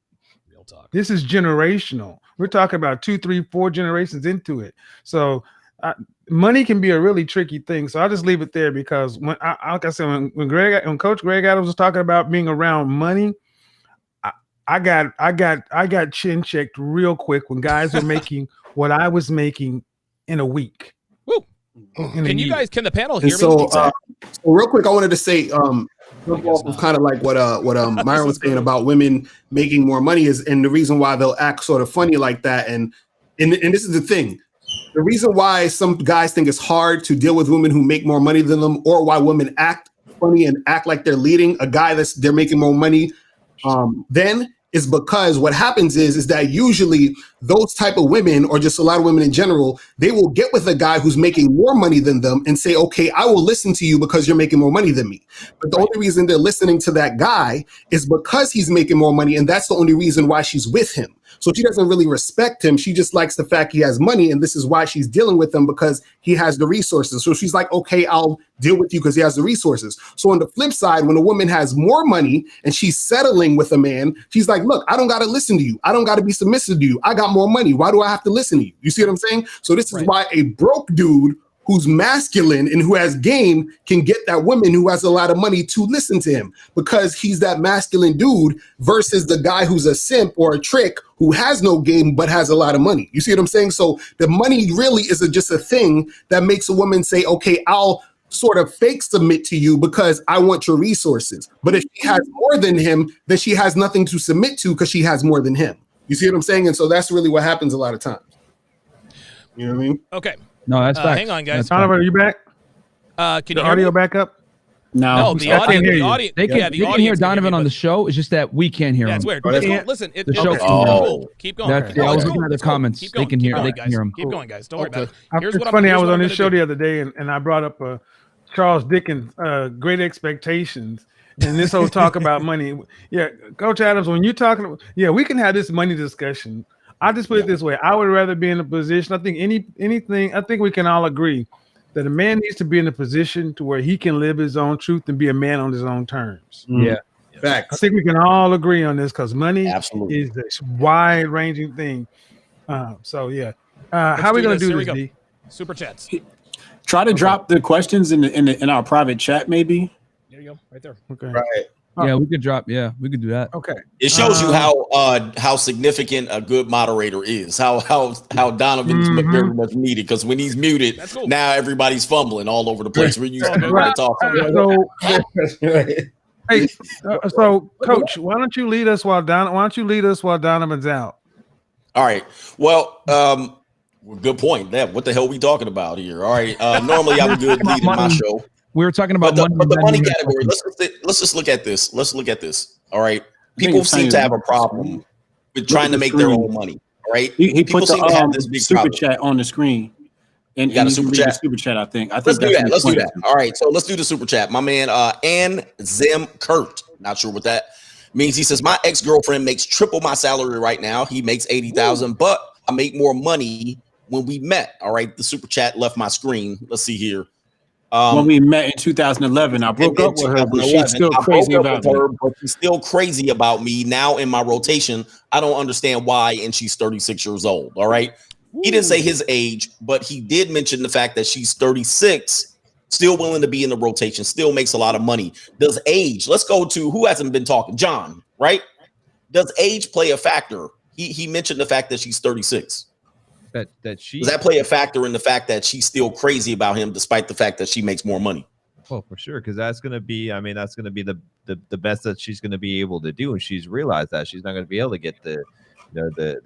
Speaker 1: Real talk.
Speaker 6: This is generational. We're talking about 2, 3, 4 generations into it. So money can be a really tricky thing. So I'll just leave it there, because like I said, when Coach Greg Adams was talking about being around money, I got chin checked real quick when guys were making what I was making in a week.
Speaker 1: Woo. Can the panel hear me?
Speaker 9: So real quick, I wanted to say, kind of like what Myron was saying about women making more money and the reason why they'll act sort of funny like that. And this is the thing. The reason why some guys think it's hard to deal with women who make more money than them, or why women act funny and act like they're leading a guy they're making more money then, is because what happens is that usually those type of women, or just a lot of women in general, they will get with a guy who's making more money than them and say, okay, I will listen to you because you're making more money than me. But the only reason they're listening to that guy is because he's making more money, and that's the only reason why she's with him. So she doesn't really respect him. She just likes the fact he has money, and this is why she's dealing with him, because he has the resources. So she's like, okay, I'll deal with you because he has the resources. So on the flip side, when a woman has more money and she's settling with a man, she's like, look, I don't got to listen to you. I don't got to be submissive to you. I got more money. Why do I have to listen to you? You see what I'm saying? So this is why a broke dude who's masculine and who has game can get that woman who has a lot of money to listen to him, because he's that masculine dude versus the guy who's a simp or a trick who has no game but has a lot of money. You see what I'm saying? So the money really is just a thing that makes a woman say, okay, I'll sort of fake submit to you because I want your resources. But if she has more than him, then she has nothing to submit to because she has more than him. You see what I'm saying? And so that's really what happens a lot of times. You know what I mean?
Speaker 1: Okay.
Speaker 4: No, that's facts.
Speaker 1: Hang on, guys.
Speaker 6: Donovan, are you back?
Speaker 1: Can
Speaker 6: the
Speaker 1: you hear
Speaker 6: audio
Speaker 1: me?
Speaker 6: back up?
Speaker 1: No, the audio.
Speaker 4: They can hear Donovan on the show. It's just that we can't hear him.
Speaker 1: That's weird. Listen,
Speaker 4: the show.
Speaker 1: Keep going.
Speaker 4: I was looking at the comments. They can hear him.
Speaker 1: Keep going, guys. Don't worry about it. Here's
Speaker 6: it's
Speaker 1: what
Speaker 6: funny. I
Speaker 1: here's
Speaker 6: was
Speaker 1: what
Speaker 6: on
Speaker 1: I'm
Speaker 6: this show
Speaker 1: gonna
Speaker 6: the other day, and I brought up Charles Dickens' Great Expectations, and this whole talk about money. Yeah, Coach Adams, when you're talking, we can have this money discussion. I just put it this way: I would rather be in a position. I think anything. I think we can all agree that a man needs to be in a position to where he can live his own truth and be a man on his own terms.
Speaker 4: Yeah.
Speaker 6: I
Speaker 3: Facts.
Speaker 6: think we can all agree on this because money
Speaker 2: Absolutely.
Speaker 6: is this wide-ranging thing. So yeah, how are we
Speaker 1: do
Speaker 6: gonna
Speaker 1: this.
Speaker 6: do
Speaker 1: Here we
Speaker 6: this?
Speaker 1: go.
Speaker 6: D?
Speaker 1: Super chats.
Speaker 8: Try to drop the questions in our private chat, maybe.
Speaker 1: There you go, right there.
Speaker 6: Okay.
Speaker 3: Right.
Speaker 4: Yeah, we could drop. Yeah, we could do that.
Speaker 6: Okay.
Speaker 2: It shows you how significant a good moderator is. How Donovan's very much needed, because when he's muted,
Speaker 1: That's cool.
Speaker 2: now everybody's fumbling all over the place. We're used to
Speaker 6: Right.
Speaker 2: talk.
Speaker 6: So, hey, so Coach, why don't you lead us while Donovan's out?
Speaker 2: All right. Well, good point. That what the hell we talking about here? All right. Normally I would good leading my show.
Speaker 4: We were talking about
Speaker 2: But the money
Speaker 4: money.
Speaker 2: category, let's just look at this. Let's look at this. All right. People seem to have a problem with trying to make their own money. All right.
Speaker 8: He
Speaker 2: People
Speaker 8: put
Speaker 2: seem to have
Speaker 8: the
Speaker 2: this big
Speaker 8: super
Speaker 2: problem.
Speaker 8: chat on the screen. And
Speaker 2: You got a
Speaker 8: and
Speaker 2: super
Speaker 8: can read the
Speaker 2: chat?
Speaker 8: super chat, I think.
Speaker 2: Let's do that.
Speaker 8: that's
Speaker 2: Let's
Speaker 8: the
Speaker 2: do
Speaker 8: point.
Speaker 2: that. All right. So let's do the super chat. My man, Ann Zim Kurt. Not sure what that means. He says, my ex-girlfriend makes triple my salary right now. He makes 80,000, but I make more money when we met. All right. The super chat left my screen. Let's see here.
Speaker 8: When we met in 2011, I broke up with her, but she's still crazy about me.
Speaker 2: But she's still crazy about me now in my rotation. I don't understand why, and she's 36 years old. All right. He didn't say his age, but he did mention the fact that she's 36, still willing to be in the rotation, still makes a lot of money. Does age, let's go to who hasn't been talking? John, right? Does age play a factor? He mentioned the fact that she's 36.
Speaker 7: That she
Speaker 2: Does that play a factor in the fact that she's still crazy about him, despite the fact that she makes more money?
Speaker 7: Oh, for sure, because that's gonna be. I mean, that's gonna be the best that she's gonna be able to do, and she's realized that she's not gonna be able to get the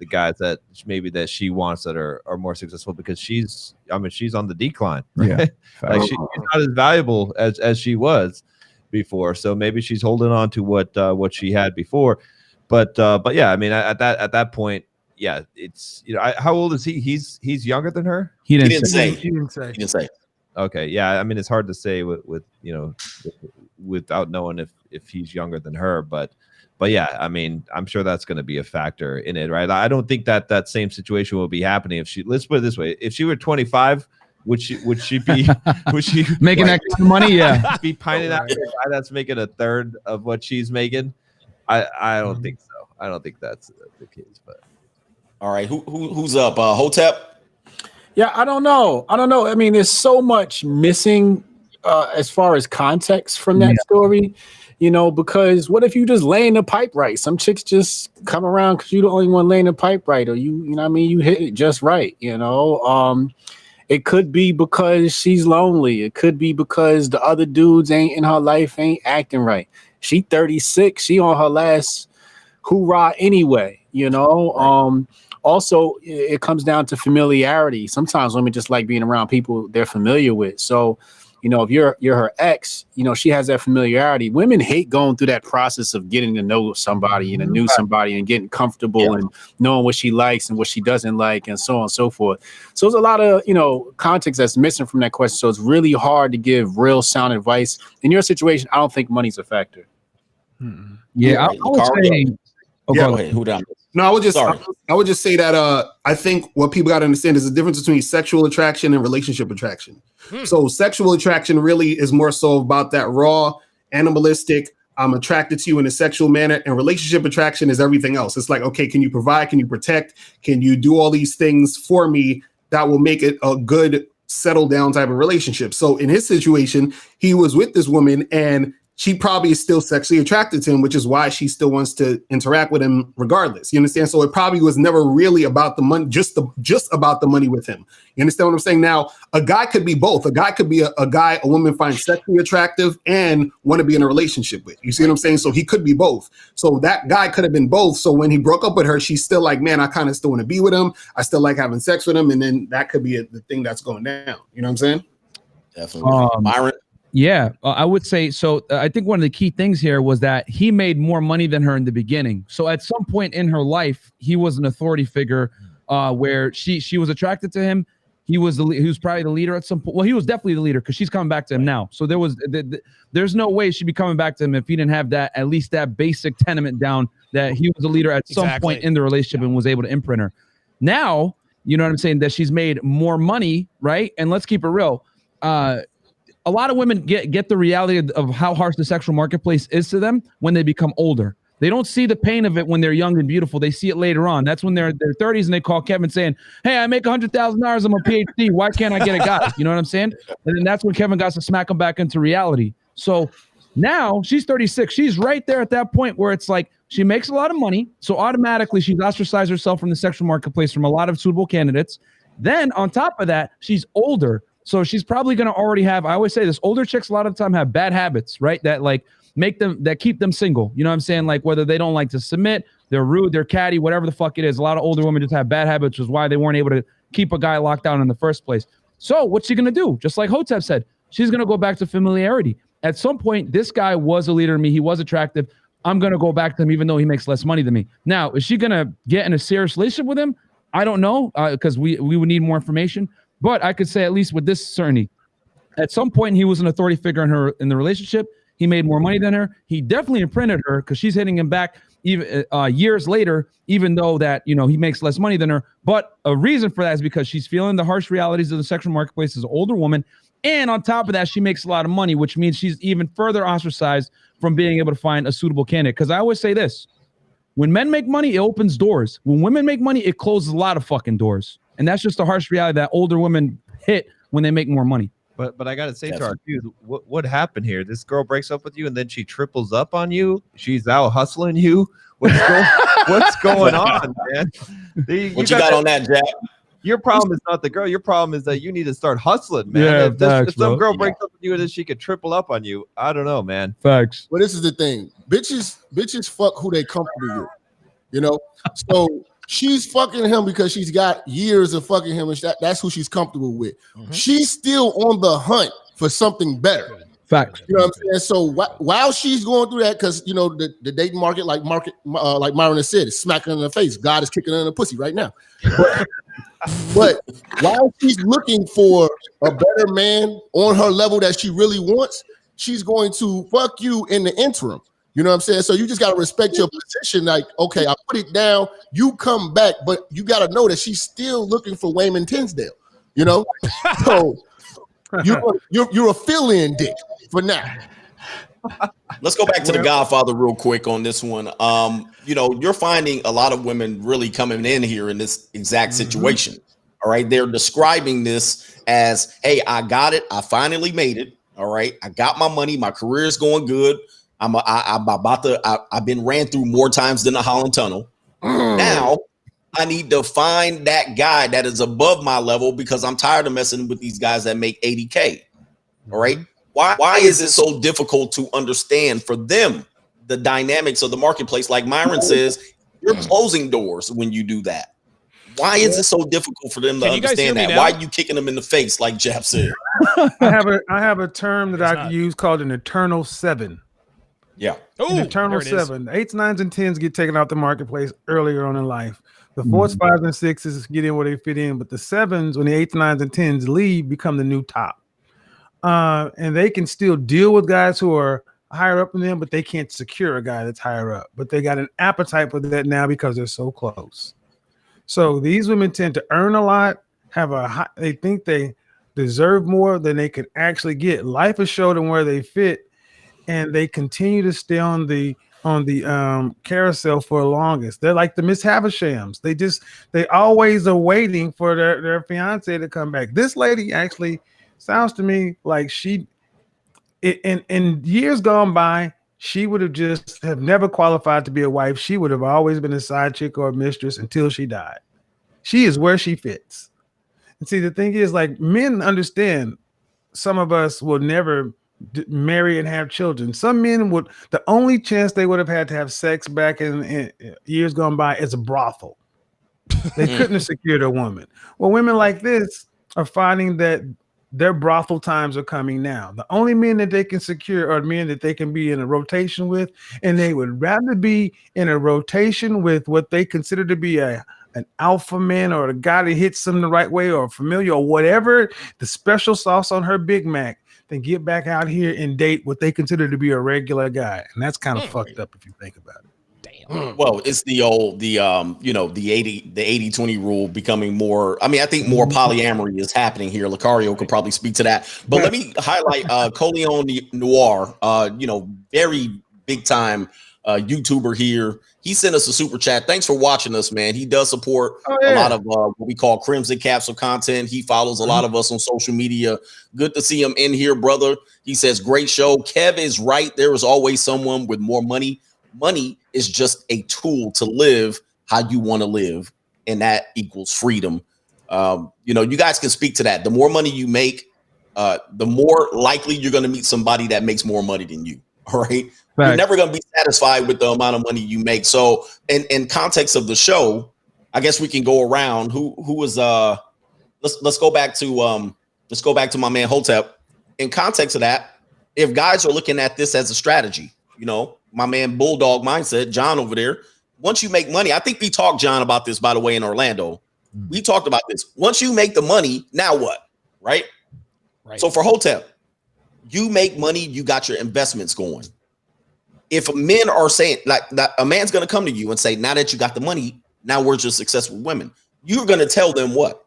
Speaker 7: guys that maybe that she wants that are more successful, because she's on the decline. Right?
Speaker 4: Yeah.
Speaker 7: Like she's not as valuable as she was before. So maybe she's holding on to what she had before. But yeah, I mean, at that point. Yeah, it's how old is he? He's younger than her.
Speaker 4: He didn't
Speaker 2: say.
Speaker 6: He didn't say.
Speaker 2: He didn't say.
Speaker 7: Okay, yeah. I mean, it's hard to say without knowing if he's younger than her. But yeah, I mean, I'm sure that's going to be a factor in it, right? I don't think that same situation will be happening if she. Let's put it this way: if she were 25, would she be
Speaker 4: making that kind of money? Yeah,
Speaker 7: be pining out a guy that's making a third of what she's making? I don't think so. I don't think that's the case, but.
Speaker 2: All right, who's up? Hotep?
Speaker 8: Yeah, I don't know. I mean, there's so much missing as far as context from that story, because what if you just laying the pipe right? Some chicks just come around because you're the only one laying the pipe right, or you know what I mean, you hit it just right, It could be because she's lonely. It could be because the other dudes ain't in her life, ain't acting right. She 36, she on her last hoorah anyway, Also, it comes down to familiarity. Sometimes women just like being around people they're familiar with. So, if you're her ex, she has that familiarity. Women hate going through that process of getting to know somebody and a new somebody and getting comfortable and knowing what she likes and what she doesn't like and so on and so forth. So there's a lot of, context that's missing from that question. So it's really hard to give real sound advice. In your situation, I don't think money's a factor.
Speaker 4: Yeah, I would say.
Speaker 2: Go ahead. Who done?
Speaker 9: No, I would just say that I think what people got to understand is the difference between sexual attraction and relationship attraction. So sexual attraction really is more so about that raw, animalistic, I'm attracted to you in a sexual manner, and relationship attraction is everything else. It's like, okay, can you provide? Can you protect? Can you do all these things for me that will make it a good settle down type of relationship? So in his situation, he was with this woman and she probably is still sexually attracted to him, which is why she still wants to interact with him regardless. You understand? So it probably was never really about the money, just about the money with him. You understand what I'm saying? Now, a guy could be both. A guy could be a guy a woman finds sexually attractive and want to be in a relationship with. You see what I'm saying? So he could be both. So that guy could have been both. So when he broke up with her, she's still like, man, I kind of still want to be with him. I still like having sex with him. And then that could be the thing that's going down. You know what I'm saying?
Speaker 2: Definitely. Myron?
Speaker 4: Yeah, I would say so. I think one of the key things here was that he made more money than her in the beginning. So at some point in her life, he was an authority figure where she was attracted to him. He was probably the leader at some point. Well, he was definitely the leader because she's coming back to him now. So there's no way she'd be coming back to him if he didn't have that, at least that basic tenement down that he was a leader at some point in the relationship and was able to imprint her. Now, you know what I'm saying, that she's made more money, right? And let's keep it real. a lot of women get the reality of how harsh the sexual marketplace is to them when they become older. They don't see the pain of it when they're young and beautiful. They see it later on. That's when they're in their 30s and they call Kevin saying, hey, I make $100,000. I'm a PhD. Why can't I get a guy? You know what I'm saying? And then that's when Kevin got to smack him back into reality. So now she's 36. She's right there at that point where it's like she makes a lot of money. So automatically she's ostracized herself from the sexual marketplace from a lot of suitable candidates. Then on top of that, she's older. So she's probably going to already have, I always say this, older chicks a lot of the time have bad habits, right? That keep them single. You know what I'm saying? Like whether they don't like to submit, they're rude, they're catty, whatever the fuck it is. A lot of older women just have bad habits, which is why they weren't able to keep a guy locked down in the first place. So what's she going to do? Just like Hotep said, she's going to go back to familiarity. At some point, this guy was a leader to me. He was attractive. I'm going to go back to him even though he makes less money than me. Now, is she going to get in a serious relationship with him? I don't know because we would need more information. But I could say at least with this certainty, at some point he was an authority figure in the relationship. He made more money than her. He definitely imprinted her because she's hitting him back even years later, even though that, he makes less money than her. But a reason for that is because she's feeling the harsh realities of the sexual marketplace as an older woman. And on top of that, she makes a lot of money, which means she's even further ostracized from being able to find a suitable candidate. Because I always say this, when men make money, it opens doors. When women make money, it closes a lot of fucking doors. And that's just the harsh reality that older women hit when they make more money.
Speaker 7: But I gotta say, Char, dude, what happened here? This girl breaks up with you and then she triples up on you. She's out hustling you. What's going on, man?
Speaker 2: What you got on that, Jack?
Speaker 7: Your problem is not the girl. Your problem is that you need to start hustling, man.
Speaker 4: Yeah,
Speaker 7: if some girl breaks up with you and then she could triple up on you, I don't know, man.
Speaker 4: Facts.
Speaker 3: Well, this is the thing. Bitches fuck who they comfortable with. So she's fucking him because she's got years of fucking him, and that's who she's comfortable with. Mm-hmm. She's still on the hunt for something better.
Speaker 4: Facts.
Speaker 3: You know what I'm saying? So while she's going through that, because the dating market, like Myron has said, is smacking her in the face. God is kicking her in the pussy right now. But while she's looking for a better man on her level that she really wants, she's going to fuck you in the interim. You know what I'm saying? So you just got to respect your position. Like, okay, I put it down. You come back, but you got to know that she's still looking for Wayman Tinsdale. So you're a fill-in dick for now.
Speaker 2: Let's go back to the Godfather real quick on this one. You're finding a lot of women really coming in here in this exact situation. All right. They're describing this as, hey, I got it. I finally made it. All right. I got my money. My career is going good. I've been ran through more times than the Holland Tunnel. Now I need to find that guy that is above my level because I'm tired of messing with these guys that make 80K. All right. Why is it so difficult to understand for them the dynamics of the marketplace? Like Myron says, you're closing doors when you do that. Why is it so difficult for them to understand that? Why are you kicking them in the face, like Jeff said?
Speaker 6: I have a term that I use called an eternal seven.
Speaker 2: Yeah.
Speaker 6: An eternal seven. 8s, 9s, and 10s get taken out the marketplace earlier on in life. The 4s, 5s, and 6s get in where they fit in, but the 7s, when the 8s, 9s, and 10s leave, become the new top. And they can still deal with guys who are higher up than them, but they can't secure a guy that's higher up. But they got an appetite for that now because they're so close. So these women tend to earn a lot, they think they deserve more than they can actually get. Life has showed them where they fit, and they continue to stay on the carousel for the longest. They're like the Miss Havishams. They always are waiting for their fiance to come back. This lady actually sounds to me like in years gone by, she would have never qualified to be a wife. She would have always been a side chick or a mistress until she died. She is where she fits. And see, the thing is, like, men understand some of us will never marry and have children. Some men would, the only chance they would have had to have sex back in years gone by is a brothel. They couldn't have secured a woman. Well, women like this are finding that their brothel times are coming now. The only men that they can secure are men that they can be in a rotation with, and they would rather be in a rotation with what they consider to be an alpha man or a guy that hits them the right way or familiar or whatever, the special sauce on her Big Mac, than get back out here and date what they consider to be a regular guy. And that's kind of fucked up if you think about it.
Speaker 1: Damn.
Speaker 2: Well, it's the 80-20 rule becoming more. I mean, I think more polyamory is happening here. Lucario could probably speak to that. But let me highlight Coleon Noir, very big time YouTuber here. He sent us a super chat. Thanks for watching us, man. He does support a lot of what we call Crimson Capsule content. He follows a lot of us on social media. Good to see him in here, brother. He says, great show. Kev is right. There is always someone with more money. Money is just a tool to live how you want to live, and that equals freedom. You guys can speak to that. The more money you make, the more likely you're going to meet somebody that makes more money than you. All right. Right. You're never going to be satisfied with the amount of money you make. So in context of the show, I guess we can go around who was let's go back to my man Hotep. In context of that, if guys are looking at this as a strategy, my man Bulldog Mindset, John over there, once you make money, I think we talked, John, about this, by the way, in Orlando. We talked about this. Once you make the money, now what? Right. So for Hotep, you make money, you got your investments going. If men are saying like that, a man's going to come to you and say, now that you got the money, now we're just successful women. You're going to tell them what?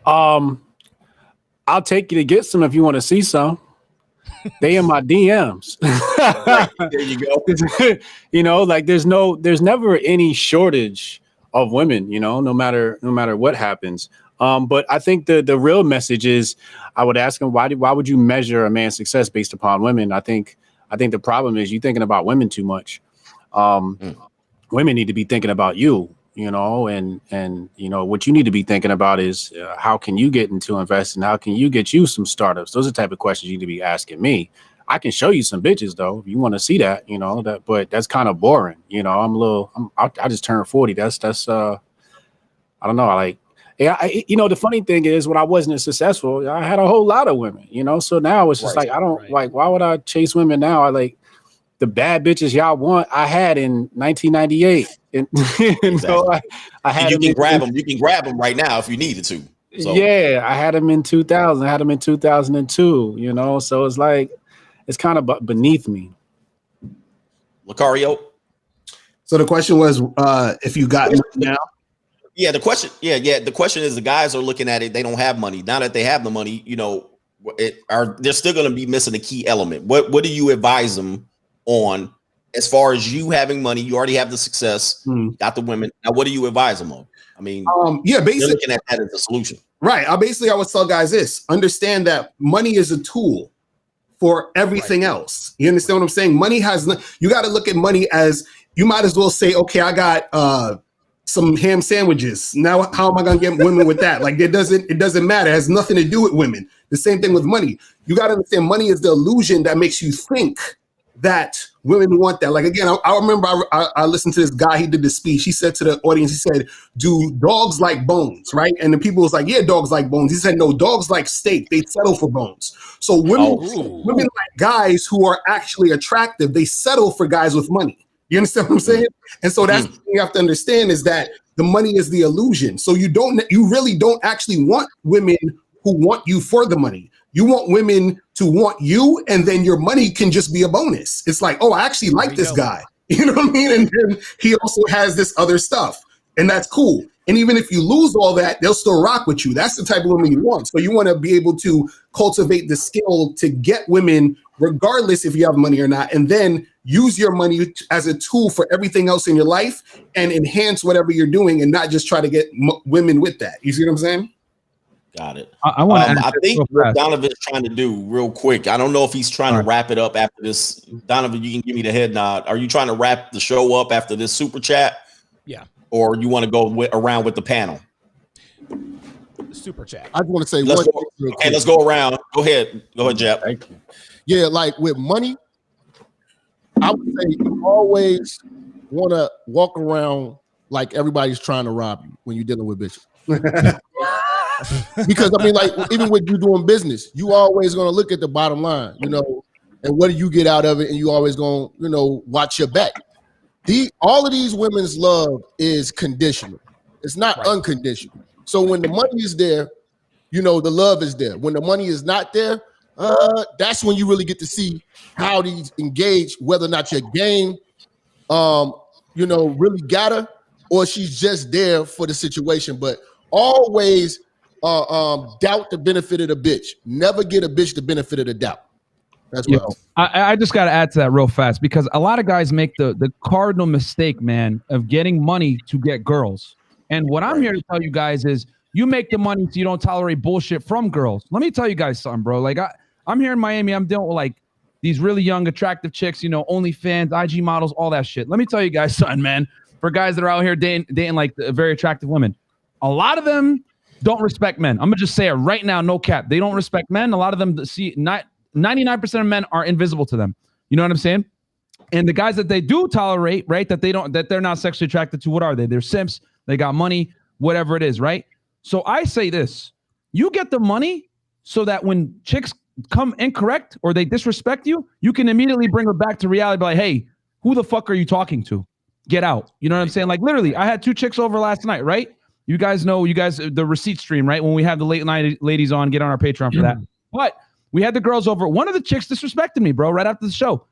Speaker 8: I'll take you to get some if you want to see some. They in my DMs.
Speaker 2: There you go.
Speaker 8: There's never any shortage of women, no matter what happens. But I think the real message is, I would ask them, why would you measure a man's success based upon women? I think the problem is you thinking about women too much. Women need to be thinking about you, and what you need to be thinking about is how can you get into investing? How can you get you some startups? Those are the type of questions you need to be asking me. I can show you some bitches though, if you want to see that, but that's kind of boring. I just turned 40. That's I don't know. The funny thing is when I wasn't as successful, I had a whole lot of women, so now it's just like, I don't like, why would I chase women now? I like the bad bitches y'all want. I had in 1998. And
Speaker 2: exactly.
Speaker 8: I had
Speaker 2: you can grab them. You can grab them right now if you needed to. So.
Speaker 8: Yeah. I had them in 2000. I had them in 2002, so it's like, it's kind of beneath me.
Speaker 2: Lucario.
Speaker 9: So the question was, if you got now.
Speaker 2: Yeah, the question. Yeah. The question is, the guys are looking at it. They don't have money. Now that they have the money, they're still going to be missing a key element. What do you advise them on as far as you having money? You already have the success, got the women. Now, what do you advise them on? I mean, basically they're looking at that as a solution,
Speaker 9: right? I would tell guys this: understand that money is a tool for everything else. You understand what I'm saying? Money you got to look at money as, you might as well say, okay, I got some ham sandwiches. Now, how am I going to get women with that? Like, it doesn't matter. It has nothing to do with women. The same thing with money. You got to understand, money is the illusion that makes you think that women want that. Like, again, I remember I listened to this guy, he did this speech. He said to the audience, he said, do dogs like bones, right? And the people was like, yeah, dogs like bones. He said, no, dogs like steak. They settle for bones. So women like guys who are actually attractive, they settle for guys with money. You understand what I'm saying? And so that's what you have to understand, is that the money is the illusion. So you really don't actually want women who want you for the money. You want women to want you, and then your money can just be a bonus. It's like, oh, I actually like this guy. You know what I mean? And then he also has this other stuff, and that's cool. And even if you lose all that, they'll still rock with you. That's the type of woman you want. So you want to be able to cultivate the skill to get women, regardless if you have money or not, and then use your money as a tool for everything else in your life and enhance whatever you're doing, and not just try to get women with that. You see what I'm saying?
Speaker 2: Got it.
Speaker 4: I want to.
Speaker 2: I think what Donovan's trying to do, real quick, I don't know if he's trying to wrap it up after this. Donovan, you can give me the head nod. Are you trying to wrap the show up after this super chat?
Speaker 1: Yeah.
Speaker 2: Or you want to go around with the panel?
Speaker 1: Super chat.
Speaker 3: I just want to say
Speaker 2: let's go around. Go ahead, Jep.
Speaker 3: Thank you. Yeah, like with money, I would say you always want to walk around like everybody's trying to rob you when you're dealing with bitches. Because I mean, like, even with you doing business, you always going to look at the bottom line, and what do you get out of it, and you always going to, watch your back. All of these women's love is conditional. It's not unconditional. So when the money is there, the love is there. When the money is not there, that's when you really get to see how these engage, whether or not your game really got her, or she's just there for the situation. But always doubt the benefit of the bitch. Never get a bitch the benefit of the doubt. That's what
Speaker 4: I just got to add to that real fast, because a lot of guys make the cardinal mistake, man, of getting money to get girls. And what I'm here to tell you guys is, you make the money so you don't tolerate bullshit from girls. Let me tell you guys something, bro. Like I'm here in Miami. I'm dealing with like these really young, attractive chicks, OnlyFans, IG models, all that shit. Let me tell you guys something, man. For guys that are out here dating like very attractive women, a lot of them don't respect men. I'm gonna just say it right now, no cap. They don't respect men. A lot of them 99% of men are invisible to them. You know what I'm saying? And the guys that they do tolerate, right, that they're not sexually attracted to, what are they? They're simps. They got money, whatever it is, right? So I say this: you get the money so that when chicks come incorrect or they disrespect you, you can immediately bring her back to reality. Be like, hey, who the fuck are you talking to? Get out. You know what I'm saying? Like, literally, I had 2 chicks over last night, right? You guys know, the receipt stream, right? When we have the late night ladies on, get on our Patreon for that. But we had the girls over. One of the chicks disrespected me, bro, right after the show.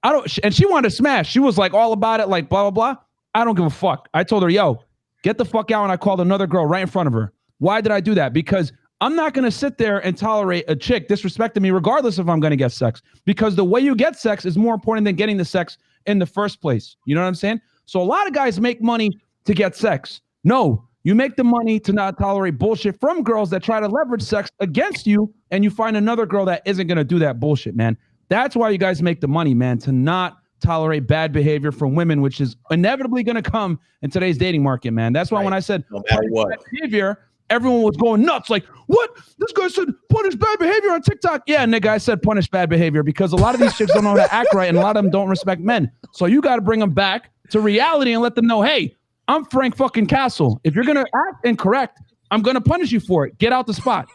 Speaker 4: And she wanted to smash. She was like all about it, like blah, blah, blah. I don't give a fuck. I told her, yo, get the fuck out. And I called another girl right in front of her. Why did I do that? Because I'm not going to sit there and tolerate a chick disrespecting me regardless if I'm going to get sex, because the way you get sex is more important than getting the sex in the first place. You know what I'm saying? So a lot of guys make money to get sex. No, you make the money to not tolerate bullshit from girls that try to leverage sex against you, and you find another girl that isn't going to do that bullshit, man. That's why you guys make the money, man, to not tolerate bad behavior from women, which is inevitably going to come in today's dating market, man. That's why when I said
Speaker 2: no matter what
Speaker 4: bad behavior, everyone was going nuts. Like, what? This guy said punish bad behavior on TikTok. Yeah, nigga, I said punish bad behavior because a lot of these chicks don't know how to act right, and a lot of them don't respect men. So you got to bring them back to reality and let them know, hey, I'm Frank fucking Castle. If you're going to act incorrect, I'm going to punish you for it. Get out the spot.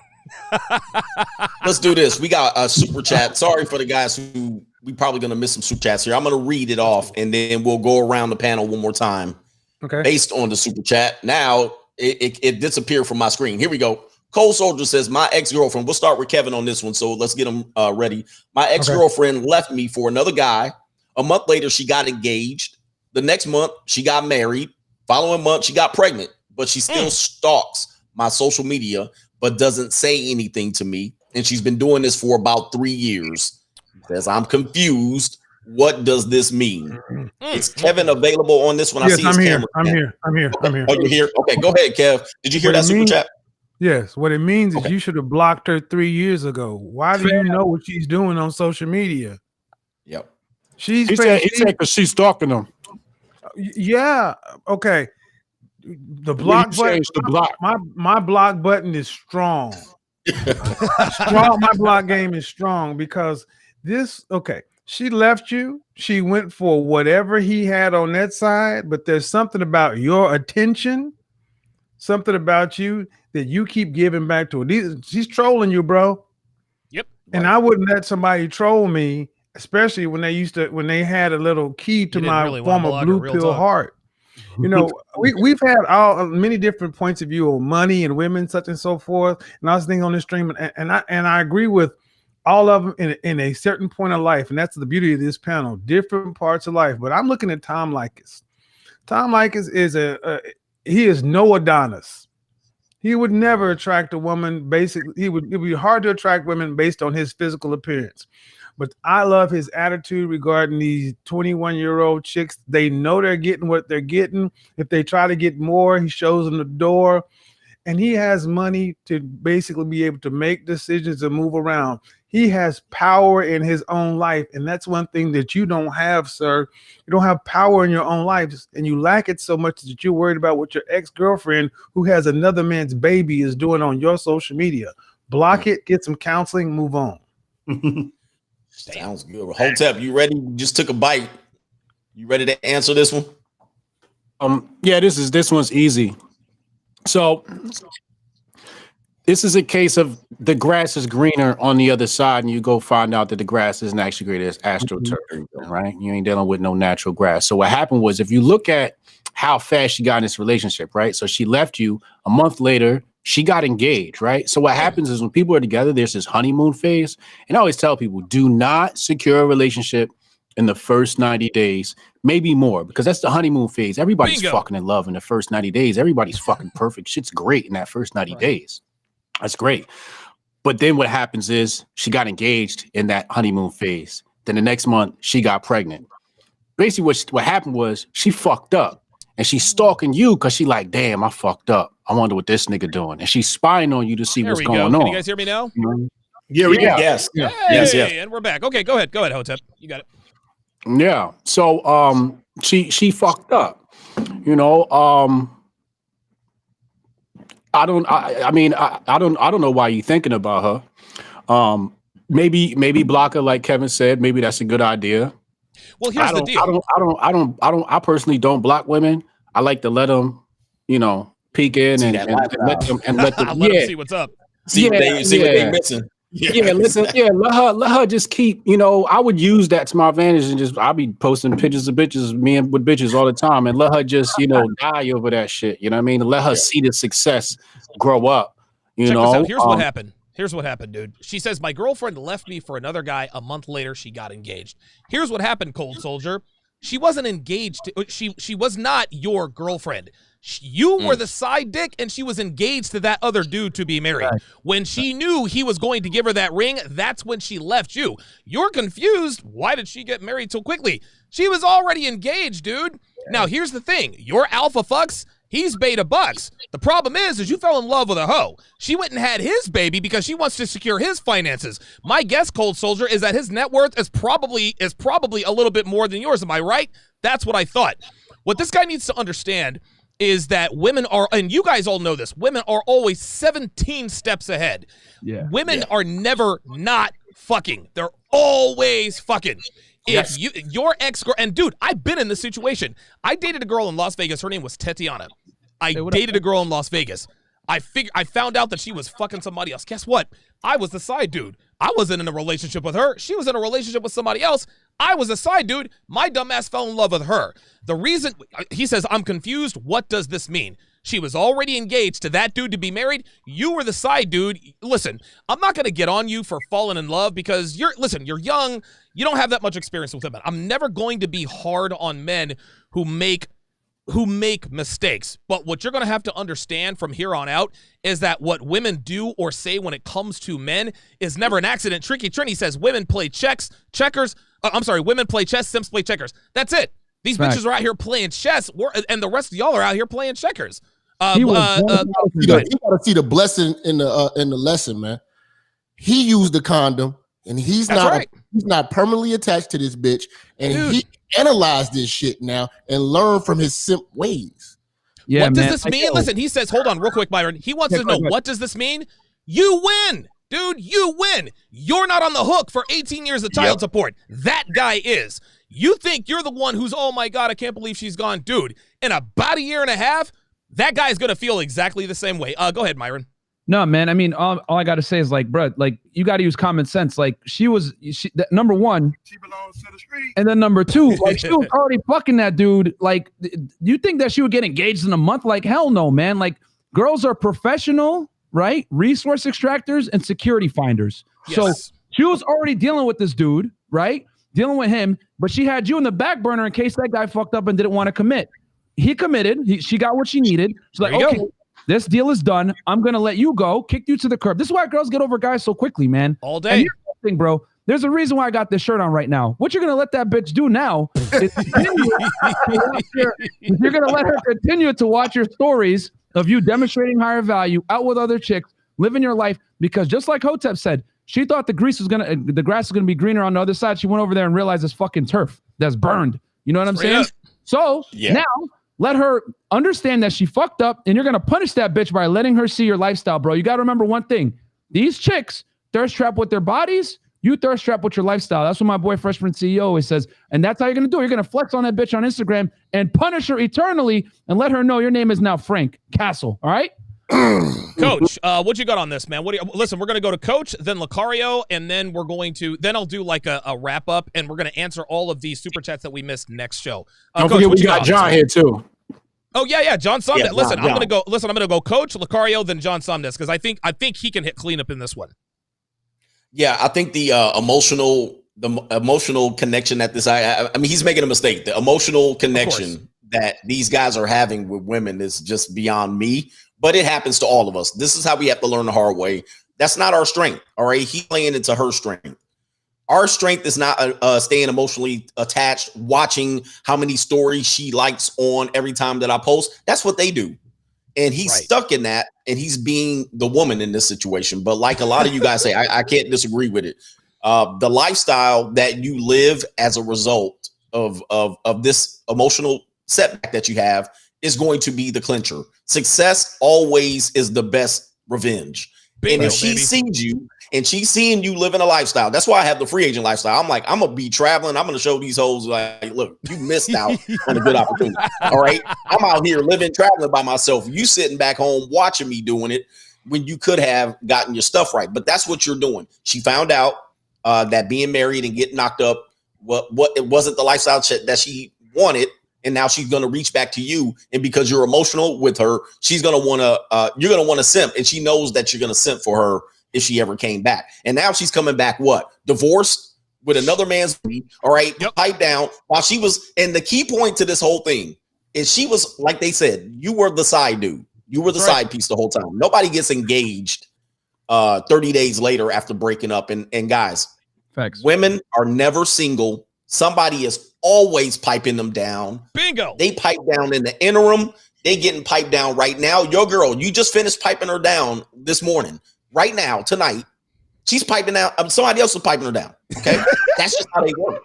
Speaker 2: Let's do this. We got a super chat. Sorry for the guys who we probably going to miss some super chats here. I'm going to read it off, and then we'll go around the panel one more time. Okay. Based on the super chat. Now, it disappeared from my screen. Here we go. Cold Soldier says, my ex-girlfriend, we'll start with Kevin on this one, so let's get him ready. My ex-girlfriend left me for another guy. A month later, she got engaged. The next month, she got married. Following month, she got pregnant, but she still stalks my social media, but doesn't say anything to me. And she's been doing this for about 3 years. Says, I'm confused. What does this mean? Is Kevin available on this one?
Speaker 6: Yes,
Speaker 2: I see
Speaker 6: I'm
Speaker 2: his
Speaker 6: here.
Speaker 2: camera.
Speaker 6: I'm here.
Speaker 2: Okay. Oh, you're here? Okay, go ahead, Kev. Did you hear that super chat?
Speaker 6: Yes. What it means is you should have blocked her 3 years ago. Why do you know what she's doing on social media?
Speaker 2: Yep.
Speaker 8: He said because she's stalking him.
Speaker 6: Yeah. Okay. The block button. My block button is strong. My block game is strong because this. Okay. She left you. She went for whatever he had on that side, but there's something about your attention, something about you that you keep giving back to her. She's trolling you, bro.
Speaker 1: Yep.
Speaker 6: And I wouldn't let somebody troll me, especially when they had a little key to my really former blue pill heart. You know, we've had many different points of view on money and women, such and so forth. And I was thinking on this stream, and I agree with all of them in a certain point of life, and that's the beauty of this panel. Different parts of life, but I'm looking at Tom Leykis. Tom Leykis is he is no Adonis. He would never attract a woman. Basically, it would be hard to attract women based on his physical appearance. But I love his attitude regarding these 21-year-old chicks. They know they're getting what they're getting. If they try to get more, he shows them the door. And he has money to basically be able to make decisions and move around. He has power in his own life. And that's one thing that you don't have, sir. You don't have power in your own life. And you lack it so much that you're worried about what your ex-girlfriend who has another man's baby is doing on your social media. Block it, get some counseling, move on.
Speaker 2: Sounds good. Hotep, you ready? You just took a bite. You ready to answer this one?
Speaker 8: Yeah, this one's easy. So this is a case of the grass is greener on the other side, and you go find out that the grass isn't actually great as astroturf, right? You ain't dealing with no natural grass. So what happened was, if you look at how fast she got in this relationship, right? So she left you a month later. She got engaged, right? So what happens is when people are together, there's this honeymoon phase. And I always tell people, do not secure a relationship in the first 90 days maybe more, because that's the honeymoon phase. Everybody's
Speaker 1: Bingo.
Speaker 8: fucking in love in the first 90 days. Everybody's fucking perfect. Shit's great in that first 90 days. That's great. But then what happens is she got engaged in that honeymoon phase. Then the next month she got pregnant. Basically what happened was she fucked up, and she's stalking you because she like, damn, I fucked up. I wonder what this nigga doing. And she's spying on you to see what's going on.
Speaker 1: Can you guys hear me now?
Speaker 2: Yeah, we can. Yes.
Speaker 1: Hey,
Speaker 2: Yes.
Speaker 1: and we're back. Okay, go ahead, Hotep. You got it.
Speaker 8: Yeah. So she fucked up. You know, I don't know why you thinking about her. Maybe block her, like Kevin said. Maybe that's a good idea.
Speaker 1: Well, here's the deal.
Speaker 8: I personally don't block women. I like to let them, peek in and let them
Speaker 1: let them see what's up.
Speaker 2: See what they missing.
Speaker 8: Let her just keep, I would use that to my advantage, and I'll be posting pictures of bitches, with bitches all the time, and let her just, die over that shit. You know what I mean? Let her see the success grow up.
Speaker 1: Check this out. Here's what happened. Here's what happened, dude. She says, my girlfriend left me for another guy. A month later, she got engaged. Here's what happened, Cold Soldier. She wasn't engaged. She was not your girlfriend. You were the side dick, and she was engaged to that other dude to be married. Right. When she knew he was going to give her that ring, that's when she left you. You're confused. Why did she get married so quickly? She was already engaged, dude. Now, here's the thing. You're alpha fucks. He's beta bucks. The problem is you fell in love with a hoe. She went and had his baby because she wants to secure his finances. My guess, Cold Soldier, is that his net worth is probably a little bit more than yours. Am I right? That's what I thought. What this guy needs to understand is that women are, and you guys all know this, women are always 17 steps ahead. Yeah. Women are never not fucking. They're always fucking. If your ex-girl, and dude, I've been in this situation. I dated a girl in Las Vegas. Her name was Tatiana. I dated a girl in Las Vegas. I found out that she was fucking somebody else. Guess what? I was the side dude. I wasn't in a relationship with her. She was in a relationship with somebody else. I was a side dude. My dumbass fell in love with her. The reason, he says, I'm confused. What does this mean? She was already engaged to that dude to be married. You were the side dude. Listen, I'm not going to get on you for falling in love because you're young. You don't have that much experience with women. I'm never going to be hard on men who make mistakes. But what you're going to have to understand from here on out is that what women do or say when it comes to men is never an accident. Tricky Trini says women play checkers. Women play chess, simps play checkers. That's it. These bitches are out here playing chess, and the rest of y'all are out here playing checkers.
Speaker 3: You gotta see the blessing in the lesson, man. He used the condom, and he's not permanently attached to this bitch, and he analyzed this shit now and learned from his simp ways.
Speaker 1: Yeah, what does this mean? Listen, he says, hold on real quick, Byron. He wants to know, what does this mean? You win. Dude, you win. You're not on the hook for 18 years of child support. That guy is. You think you're the one who's, oh my God, I can't believe she's gone. Dude, in about a year and a half, that guy's going to feel exactly the same way. Go ahead, Myron.
Speaker 4: No, man. I mean, all I got to say is bro, you got to use common sense. She number one, she belongs to the street. And then number two, she was already fucking that dude. You think that she would get engaged in a month? Hell no, man. Girls are professional, right? Resource extractors and security finders. Yes. So she was already dealing with this dude, right? Dealing with him, but she had you in the back burner in case that guy fucked up and didn't want to commit. He committed. She got what she needed. She's like, okay, this deal is done. I'm going to let you go, kick you to the curb. This is why girls get over guys so quickly, man.
Speaker 1: All day.
Speaker 4: And here's the thing, bro. There's a reason why I got this shirt on right now. What you're going to let that bitch do now is you're going to let her continue to watch your stories of you demonstrating higher value, out with other chicks, living your life, because just like Hotep said, she thought the grass was gonna be greener on the other side. She went over there and realized it's fucking turf that's burned. You know what I'm saying? So now let her understand that she fucked up, and you're gonna punish that bitch by letting her see your lifestyle, bro. You gotta remember one thing: these chicks thirst trap with their bodies. You thirst trap with your lifestyle. That's what my boy Freshman CEO always says, and that's how you're gonna do it. You're gonna flex on that bitch on Instagram and punish her eternally, and let her know your name is now Frank Castle. All right.
Speaker 1: Coach, what you got on this, man? Listen, we're going to go to Coach, then Lucario, and then then I'll do a wrap up, and we're going to answer all of these super chats that we missed next show.
Speaker 8: Don't forget we got John here too.
Speaker 1: Oh yeah, John Somnes. Yeah, listen, I'm going to go Coach, Lucario, then John Somnes, because I think he can hit cleanup in this one.
Speaker 2: Yeah, I think the emotional emotional connection that I mean, he's making a mistake. The emotional connection that these guys are having with women is just beyond me, but it happens to all of us. This is how we have to learn the hard way. That's not our strength. All right. He's playing into her strength. Our strength is not staying emotionally attached, watching how many stories she likes on every time that I post. That's what they do. And he's stuck in that, and he's being the woman in this situation. But like a lot of you guys say, I can't disagree with it. The lifestyle that you live as a result of this emotional setback that you have is going to be the clincher. Success always is the best revenge. Bingo, and if she sees you and she's seeing you living a lifestyle, that's why I have the free agent lifestyle. I'm like, I'm gonna be traveling. I'm gonna show these hoes like, look, you missed out on a good opportunity. All right, I'm out here living, traveling by myself. You sitting back home watching me doing it when you could have gotten your stuff right. But that's what you're doing. She found out that being married and getting knocked up, what it wasn't the lifestyle that she wanted. And now she's going to reach back to you. And because you're emotional with her, she's going to want to, you're going to want to simp. And she knows that you're going to simp for her if she ever came back. And now she's coming back, what? Divorced with another man's baby. All right. Yep. Pipe down while she was. And the key point to this whole thing is she was, like they said, you were the side dude. You were the side piece the whole time. Nobody gets engaged 30 days later after breaking up. And guys,
Speaker 4: facts.
Speaker 2: Women are never single. Somebody is always piping them down.
Speaker 1: Bingo.
Speaker 2: They pipe down in the interim. They getting piped down right now. Your girl, you just finished piping her down this morning. Right now, tonight, she's piping down. Somebody else is piping her down. Okay, that's just how they work.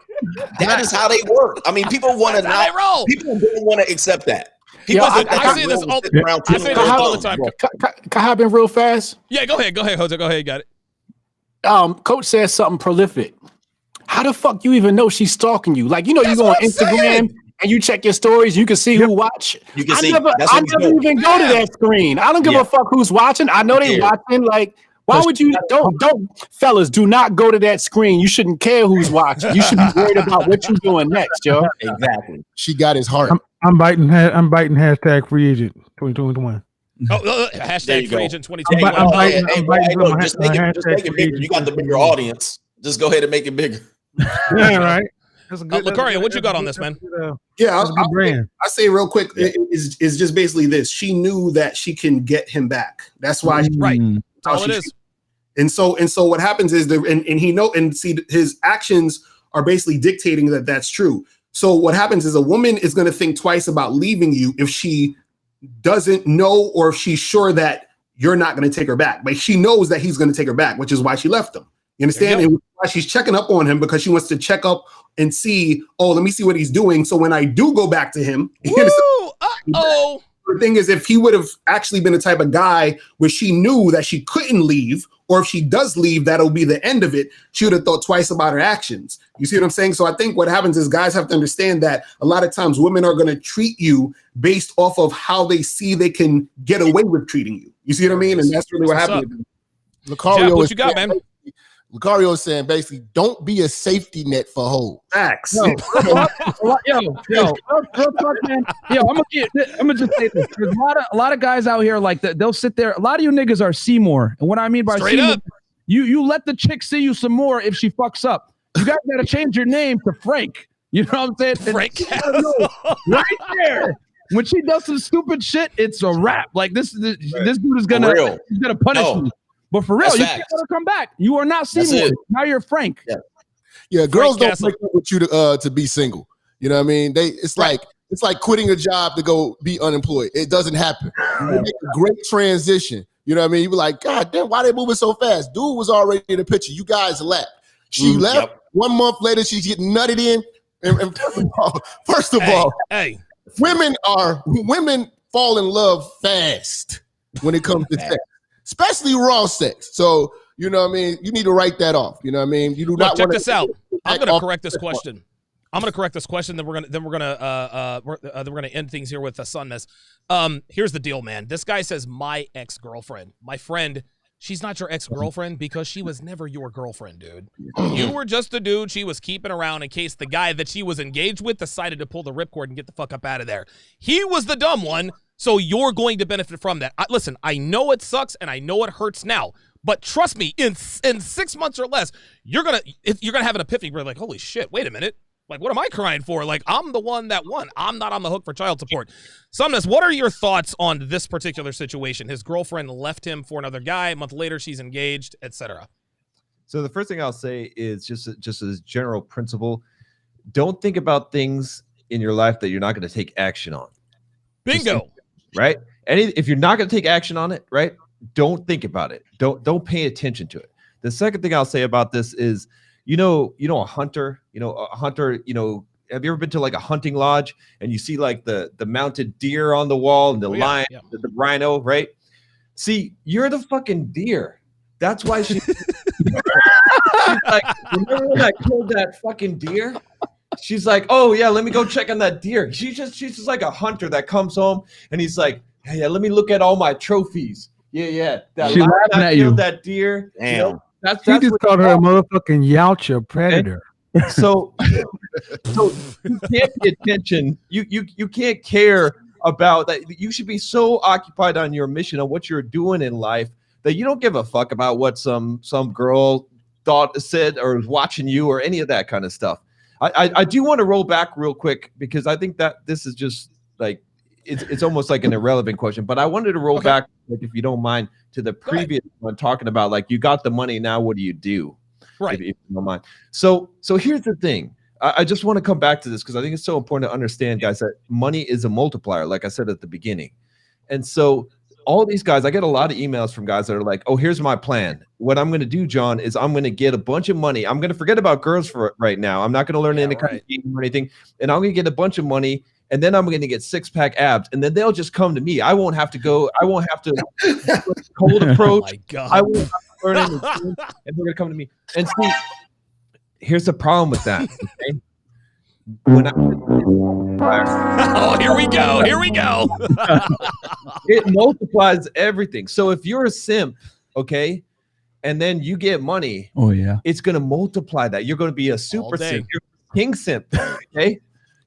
Speaker 2: That is how they work. I mean, people want to not. People don't want to accept that. People,
Speaker 1: I see this all the time.
Speaker 8: Can I hop in real fast?
Speaker 1: Yeah, go ahead, Jose. Go ahead, you got it.
Speaker 8: Coach says something prolific. How the fuck you even know she's stalking you? Like, you know, you go on Instagram and you check your stories, you can see who watch.
Speaker 2: You can
Speaker 8: I
Speaker 2: see.
Speaker 8: never even go to that screen. I don't give a fuck who's watching. I know they watching. Like, why would you don't fellas do not go to that screen? You shouldn't care who's watching. You should be worried about what you're doing next, yo.
Speaker 2: Exactly.
Speaker 3: She got his heart.
Speaker 6: I'm biting hashtag free agent 2021.
Speaker 1: Hashtag free agent 2021.
Speaker 2: Just make it bigger. You got the bigger audience. Just go ahead and make it bigger.
Speaker 6: Yeah, right. That's a good.
Speaker 1: Lucario, what you got on this, man?
Speaker 9: I say real quick is just basically this. She knew that she can get him back. That's why
Speaker 1: that's all it is.
Speaker 9: And so what happens is his actions are basically dictating that that's true. So what happens is a woman is going to think twice about leaving you if she doesn't know or if she's sure that you're not going to take her back. But she knows that he's going to take her back, which is why she left him. You understand? And why she's checking up on him because she wants to check up and see, let me see what he's doing. So when I do go back to him, the thing is, if he would have actually been the type of guy where she knew that she couldn't leave, or if she does leave, that'll be the end of it, she would have thought twice about her actions. You see what I'm saying? So I think what happens is guys have to understand that a lot of times women are going to treat you based off of how they see they can get away with treating you. You see what I mean? And that's really what happened.
Speaker 3: Lucario,
Speaker 1: what you got, man?
Speaker 3: Lucario is saying basically, don't be a safety net for hoes.
Speaker 9: Facts.
Speaker 4: Yo, real talk, man. I'm gonna just say this. There's a lot of guys out here like that. They'll sit there. A lot of you niggas are Seymour, and what I mean by
Speaker 1: straight
Speaker 4: Seymour,
Speaker 1: up,
Speaker 4: you let the chick see you some more if she fucks up. You guys gotta change your name to Frank. You know what I'm saying?
Speaker 1: Frank,
Speaker 4: right there. When she does some stupid shit, it's a wrap. Like this dude is gonna punish me. But for real, you can't let her come back. You are not Seymour. Now you're Frank.
Speaker 3: Yeah, girls don't break up with you to be single. You know what I mean? It's like quitting a job to go be unemployed. It doesn't happen. You make a great transition. You know what I mean? You be like, God damn, why they moving so fast? Dude was already in the picture. You guys left. She left. 1 month later, she's getting nutted in. And first of all, women fall in love fast when it comes to sex. Especially raw sex. So, you know what I mean? You need to write that off. You know what I mean? You do not
Speaker 1: check this out. I'm going to correct this question. Then we're gonna end things here with a sun mess. Here's the deal, man. This guy says my ex-girlfriend, my friend. She's not your ex-girlfriend because she was never your girlfriend, dude. You were just a dude she was keeping around in case the guy that she was engaged with decided to pull the ripcord and get the fuck up out of there. He was the dumb one. So you're going to benefit from that. Listen, I know it sucks and I know it hurts now, But trust me, in 6 months or less, you're gonna have an epiphany where you're like, holy shit, wait a minute. Like, what am I crying for? Like, I'm the one that won. I'm not on the hook for child support. Sumnus, what are your thoughts on this particular situation? His girlfriend left him for another guy. A month later, she's engaged, etc.
Speaker 7: So the first thing I'll say is just as general principle, don't think about things in your life that you're not going to take action on.
Speaker 1: Bingo.
Speaker 7: Right? If you're not going to take action on it, right? Don't think about it. Don't pay attention to it. The second thing I'll say about this is, a hunter, have you ever been to like a hunting lodge and you see like the mounted deer on the wall and the lion, the rhino, right? See, you're the fucking deer. That's why she's like, remember when I killed that fucking deer? She's like, oh yeah, let me go check on that deer. She's just like a hunter that comes home and he's like, hey, yeah, let me look at all my trophies. Yeah.
Speaker 6: She laughing at you.
Speaker 7: That deer.
Speaker 2: Damn.
Speaker 7: That's
Speaker 6: just called her a motherfucking Yautja predator.
Speaker 7: So you can't pay attention. You can't care about that. You should be so occupied on your mission, on what you're doing in life, that you don't give a fuck about what some girl said or was watching you or any of that kind of stuff. I do want to roll back real quick because I think that this is just like it's almost like an irrelevant question, but I wanted to roll back, like, if you don't mind, to the previous one, talking about like, you got the money, now what do you do?
Speaker 1: Right.
Speaker 7: If you don't mind. So here's the thing. I just want to come back to this because I think it's so important to understand, guys, that money is a multiplier, like I said at the beginning. And so all these guys, I get a lot of emails from guys that are like, oh, here's my plan. What I'm going to do, John, is I'm going to get a bunch of money. I'm going to forget about girls for right now. I'm not going to learn any kind of game or anything. And I'm going to get a bunch of money. And then I'm going to get 6-pack abs. And then they'll just come to me. I won't have to go. I won't have to cold approach.
Speaker 1: Oh my God.
Speaker 7: I won't have to learn anything. And they're going to come to me. And see, here's the problem with that. Okay? When
Speaker 1: oh, here we go.
Speaker 7: It multiplies everything. So if you're a simp, okay, and then you get money,
Speaker 4: oh yeah,
Speaker 7: it's going to multiply that. You're going to be a super simp. You're a king simp, okay?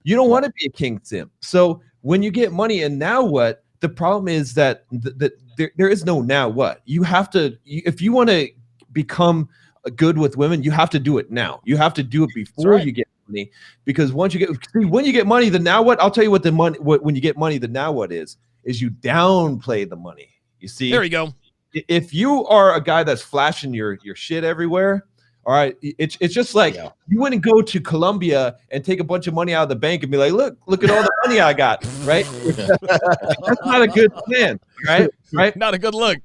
Speaker 7: You don't want to be a king simp. So when you get money, and now what? The problem is that there is no now what. You have to, if you want to become good with women, you have to do it now. You have to do it before you get money, because when you get money, the now what? I'll tell you what the money. When you get money, the now what is you downplay the money. You see,
Speaker 1: there you go.
Speaker 7: If you are a guy that's flashing your shit everywhere, all right, it's just like you wouldn't go to Colombia and take a bunch of money out of the bank and be like, look at all the money I got, right? That's not a good plan, right?
Speaker 1: Not a good look.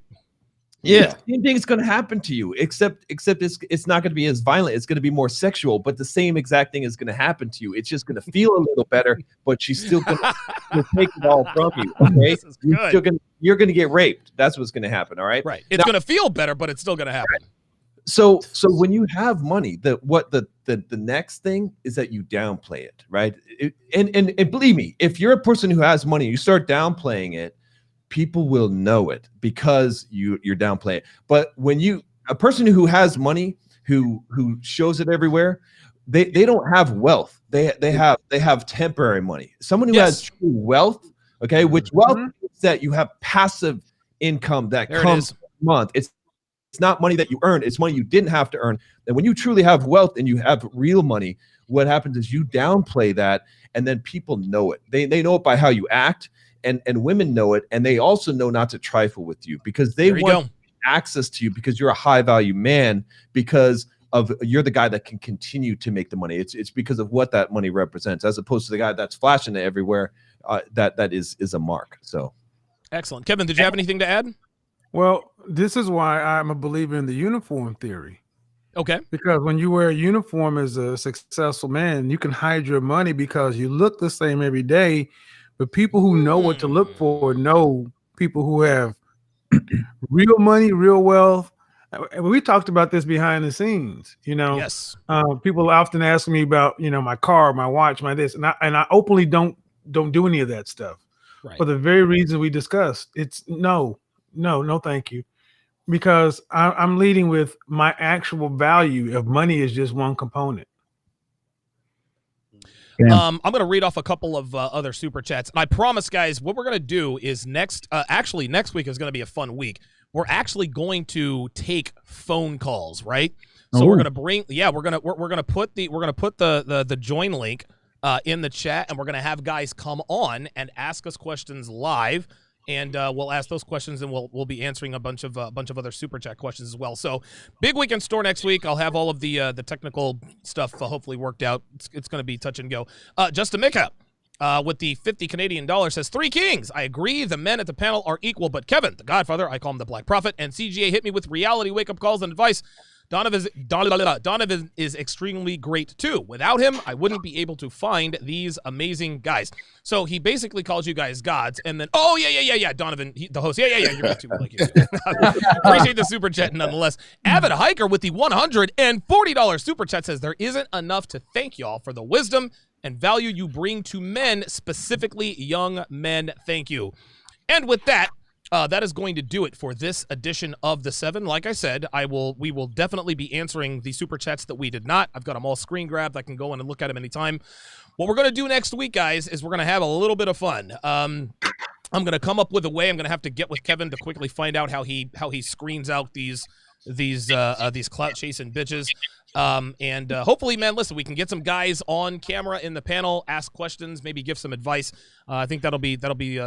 Speaker 7: Yeah, same thing is going to happen to you, except it's not going to be as violent. It's going to be more sexual, but the same exact thing is going to happen to you. It's just going to feel a little better, but she's still going to take it all from you. Okay, you're going to get raped. That's what's going to happen. All right,
Speaker 1: right. It's going to feel better, but it's still going to happen.
Speaker 7: Right. So when you have money, the next thing is that you downplay it, right? And believe me, if you're a person who has money, you start downplaying it, people will know it because you're downplaying it. But when a person who has money, who shows it everywhere, they don't have wealth. They have temporary money. Someone who has true wealth, okay, which wealth is that you have passive income that comes every month. It's not money that you earn. It's money you didn't have to earn. And when you truly have wealth and you have real money, what happens is you downplay that, and then people know it. They know it by how you act, and women know it, and they also know not to trifle with you because they want access to you because you're a high value man, because you're the guy that can continue to make the money. It's because of what that money represents, as opposed to the guy that's flashing it everywhere. That is a mark. So
Speaker 1: excellent. Kevin, did you have anything to add?
Speaker 6: Well, this is why I'm a believer in the uniform theory.
Speaker 1: Okay.
Speaker 6: Because when you wear a uniform as a successful man, you can hide your money because you look the same every day. But people who know what to look for know people who have real money, real wealth. And we talked about this behind the scenes.
Speaker 1: Yes.
Speaker 6: People often ask me about my car, my watch, my this, and I openly don't do any of that stuff.
Speaker 1: Right.
Speaker 6: For the very reason we discussed. It's no, thank you. Because I'm leading with my actual value of money is just one component.
Speaker 1: I'm going to read off a couple of other super chats. And I promise, guys, what we're going to do is next week is going to be a fun week. we're actually going to take phone calls, right? So we're gonna bring, we're gonna put the join link in the chat, and we're gonna have guys come on and ask us questions live, and we'll ask those questions, and we'll be answering a bunch of other super chat questions as well. So big week in store next week. I'll have all of the technical stuff hopefully worked out. It's gonna be touch and go. Justin Micka. With the 50 Canadian dollars says 3 Kings. I agree the men at the panel are equal, but Kevin, the Godfather, I call him the Black Prophet, and CGA hit me with reality wake-up calls and advice. Donovan is extremely great too. Without him, I wouldn't be able to find these amazing guys. So he basically calls you guys gods, and then Donovan, the host, you're good too. Like you. Appreciate the super chat nonetheless. Avid Hiker with the $140 super chat says there isn't enough to thank y'all for the wisdom and value you bring to men, specifically young men. Thank you. And with that, that is going to do it for this edition of The 7. Like I said, we will definitely be answering the super chats that we did not. I've got them all screen grabbed. I can go in and look at them anytime. What we're going to do next week, guys, is we're going to have a little bit of fun. I'm going to come up with a way. I'm going to have to get with Kevin to quickly find out how he screens out these clout chasing bitches. And hopefully, man, listen, we can get some guys on camera in the panel, ask questions, maybe give some advice. I think that'll be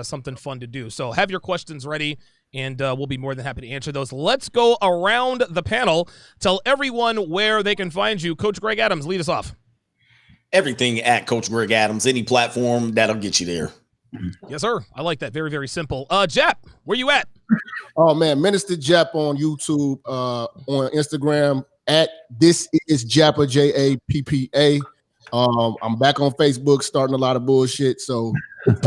Speaker 1: something fun to do. So have your questions ready, and we'll be more than happy to answer those. Let's go around the panel. Tell everyone where they can find you. Coach Greg Adams, lead us off.
Speaker 2: Everything at Coach Greg Adams, any platform that'll get you there.
Speaker 1: Yes, sir. I like that. Very, very simple. Jap, where you at?
Speaker 3: Oh man, Minister Jap on YouTube, on Instagram at This Is Jappa, Jappa. I'm back on Facebook, starting a lot of bullshit. So man,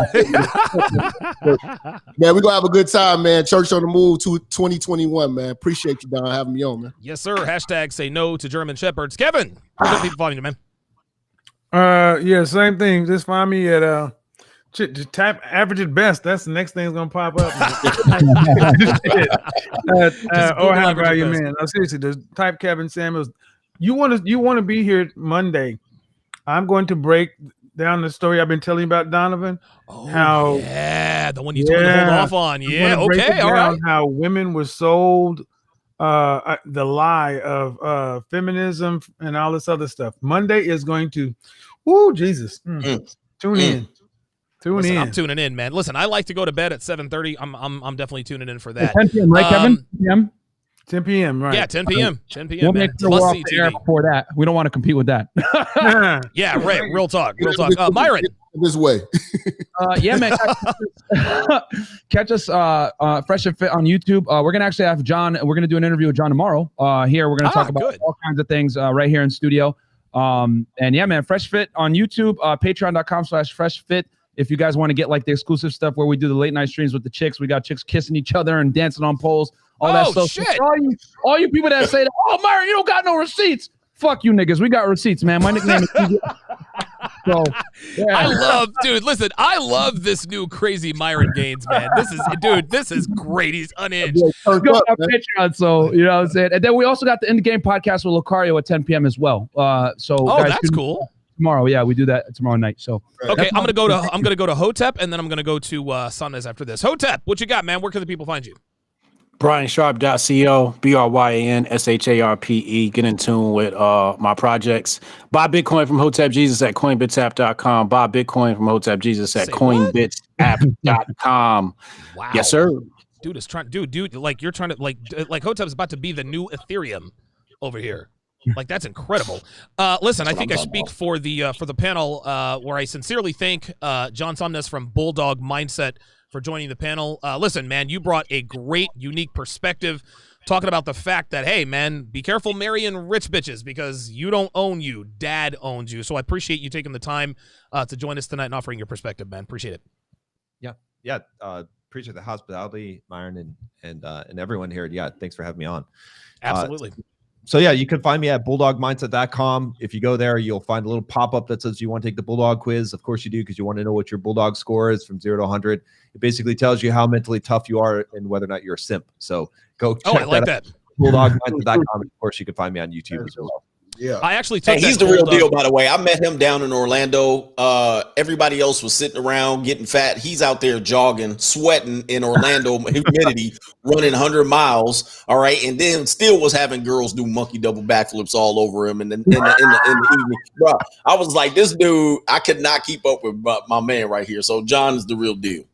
Speaker 3: we're gonna have a good time, man. Church on the Move to 2021, man. Appreciate you, Don, having me on, man.
Speaker 1: Yes, sir. Hashtag say no to German Shepherds. Kevin, where do people find you, man?
Speaker 6: Yeah, same thing. Just find me at just type average at best. That's the next thing that's gonna pop up. Or high value man. No, seriously, just type Kevin Samuels. You want to be here Monday. I'm going to break down the story I've been telling you about Donovan.
Speaker 1: Oh, the one you told me to hold off on. Yeah, okay, all right.
Speaker 6: How women were sold the lie of feminism and all this other stuff. Monday is going to, Jesus. Tune in.
Speaker 1: Listen, I'm tuning in, man. Listen, I like to go to bed at 7:30. I'm definitely tuning in
Speaker 4: 10 p.m., right, Kevin?
Speaker 6: 10 p.m., right.
Speaker 1: Yeah, 10 p.m. 10 p.m.,
Speaker 4: we'll
Speaker 1: man.
Speaker 4: Make sure we're off the air before that. We don't want to compete with that.
Speaker 1: Yeah, right. Real talk. Myron.
Speaker 3: This way.
Speaker 4: Yeah, man. Catch us Fresh and Fit on YouTube. We're going to actually have John. We're going to do an interview with John tomorrow. Here, we're going to talk about all kinds of things right here in studio. And yeah, man, Fresh Fit on YouTube, patreon.com/freshfit. If you guys want to get like the exclusive stuff where we do the late night streams with the chicks, we got chicks kissing each other and dancing on poles, all that stuff.
Speaker 1: Shit.
Speaker 4: All you people that say that, Myron, you don't got no receipts. Fuck you niggas. We got receipts, man. My nickname is So, yeah.
Speaker 1: I love this new crazy Myron Gaines, man. This is great. He's unhinged.
Speaker 4: Patreon, so you know what I'm saying. And then we also got the End Game podcast with Lucario at 10 p.m. as well. Guys,
Speaker 1: that's cool.
Speaker 4: Tomorrow, yeah, we do that tomorrow night. So
Speaker 1: okay, I'm gonna go to Hotep, and then I'm gonna go to Sundays after this. Hotep, what you got, man? Where can the people find you?
Speaker 8: BrianSharpe.co, BRYANSHARPE. Get in tune with my projects. Buy Bitcoin from Hotep Jesus at CoinBitsApp.com. Buy Bitcoin from Hotep Jesus at CoinBitsApp.com.
Speaker 1: Wow.
Speaker 8: Yes, sir.
Speaker 1: Dude is trying. Dude, like you're trying to like Hotep's about to be the new Ethereum over here. Like that's incredible. Listen, I think I speak for the panel where I sincerely thank John Somnes from Bulldog Mindset for joining the panel. Listen, man, you brought a great, unique perspective talking about the fact that, hey, man, be careful marrying rich bitches because you don't own you. Dad owns you. So I appreciate you taking the time to join us tonight and offering your perspective, man. Appreciate it.
Speaker 7: Yeah. Appreciate the hospitality, Myron, and everyone here. Yeah, thanks for having me on.
Speaker 1: Absolutely.
Speaker 7: So yeah, you can find me at bulldogmindset.com. If you go there, you'll find a little pop-up that says you want to take the Bulldog quiz. Of course you do, because you want to know what your Bulldog score is from 0 to 100. It basically tells you how mentally tough you are and whether or not you're a simp. So go check
Speaker 1: I like that.
Speaker 7: Bulldogmindset.com. Of course, you can find me on YouTube as well.
Speaker 9: Yeah.
Speaker 1: I actually took
Speaker 2: Hey, he's
Speaker 1: that
Speaker 2: the real
Speaker 1: bulldog-
Speaker 2: deal, by the way. I met him down in Orlando. Everybody else was sitting around getting fat. He's out there jogging, sweating in Orlando humidity, running 100 miles. All right, and then still was having girls do monkey double backflips all over him. And then in the evening, bro, I was like, this dude, I could not keep up with my man right here. So John is the real deal.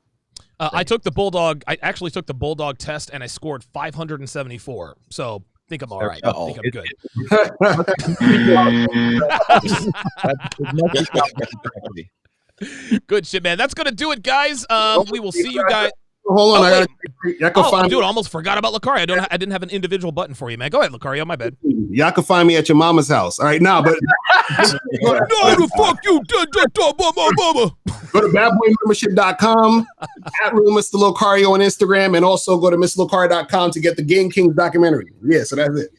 Speaker 1: I took the bulldog. I actually took the bulldog test, and I scored 574. So. I think I'm all right. I think I'm good. Good shit, man. That's going to do it, guys. We will see you guys.
Speaker 9: Hold on, I can find
Speaker 1: dude, I almost forgot about Lucario. I didn't have an individual button for you, man. Go ahead, Lucario. My bad.
Speaker 9: y'all can find me at your mama's house. All right, now, but
Speaker 1: no, the fuck you, mama.
Speaker 9: Go to badboymembership.com, at real Mr. Lucario on Instagram, and also go to MrLucario.com to get the Game Kings documentary. Yeah, so that's it.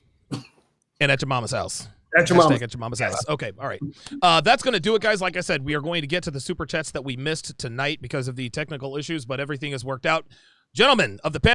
Speaker 1: And at your mama's house.
Speaker 9: At your mama's.
Speaker 1: At your mama's house. Okay, all right. That's going to do it, guys. Like I said, we are going to get to the super chats that we missed tonight because of the technical issues, but everything has worked out. Gentlemen of the panel.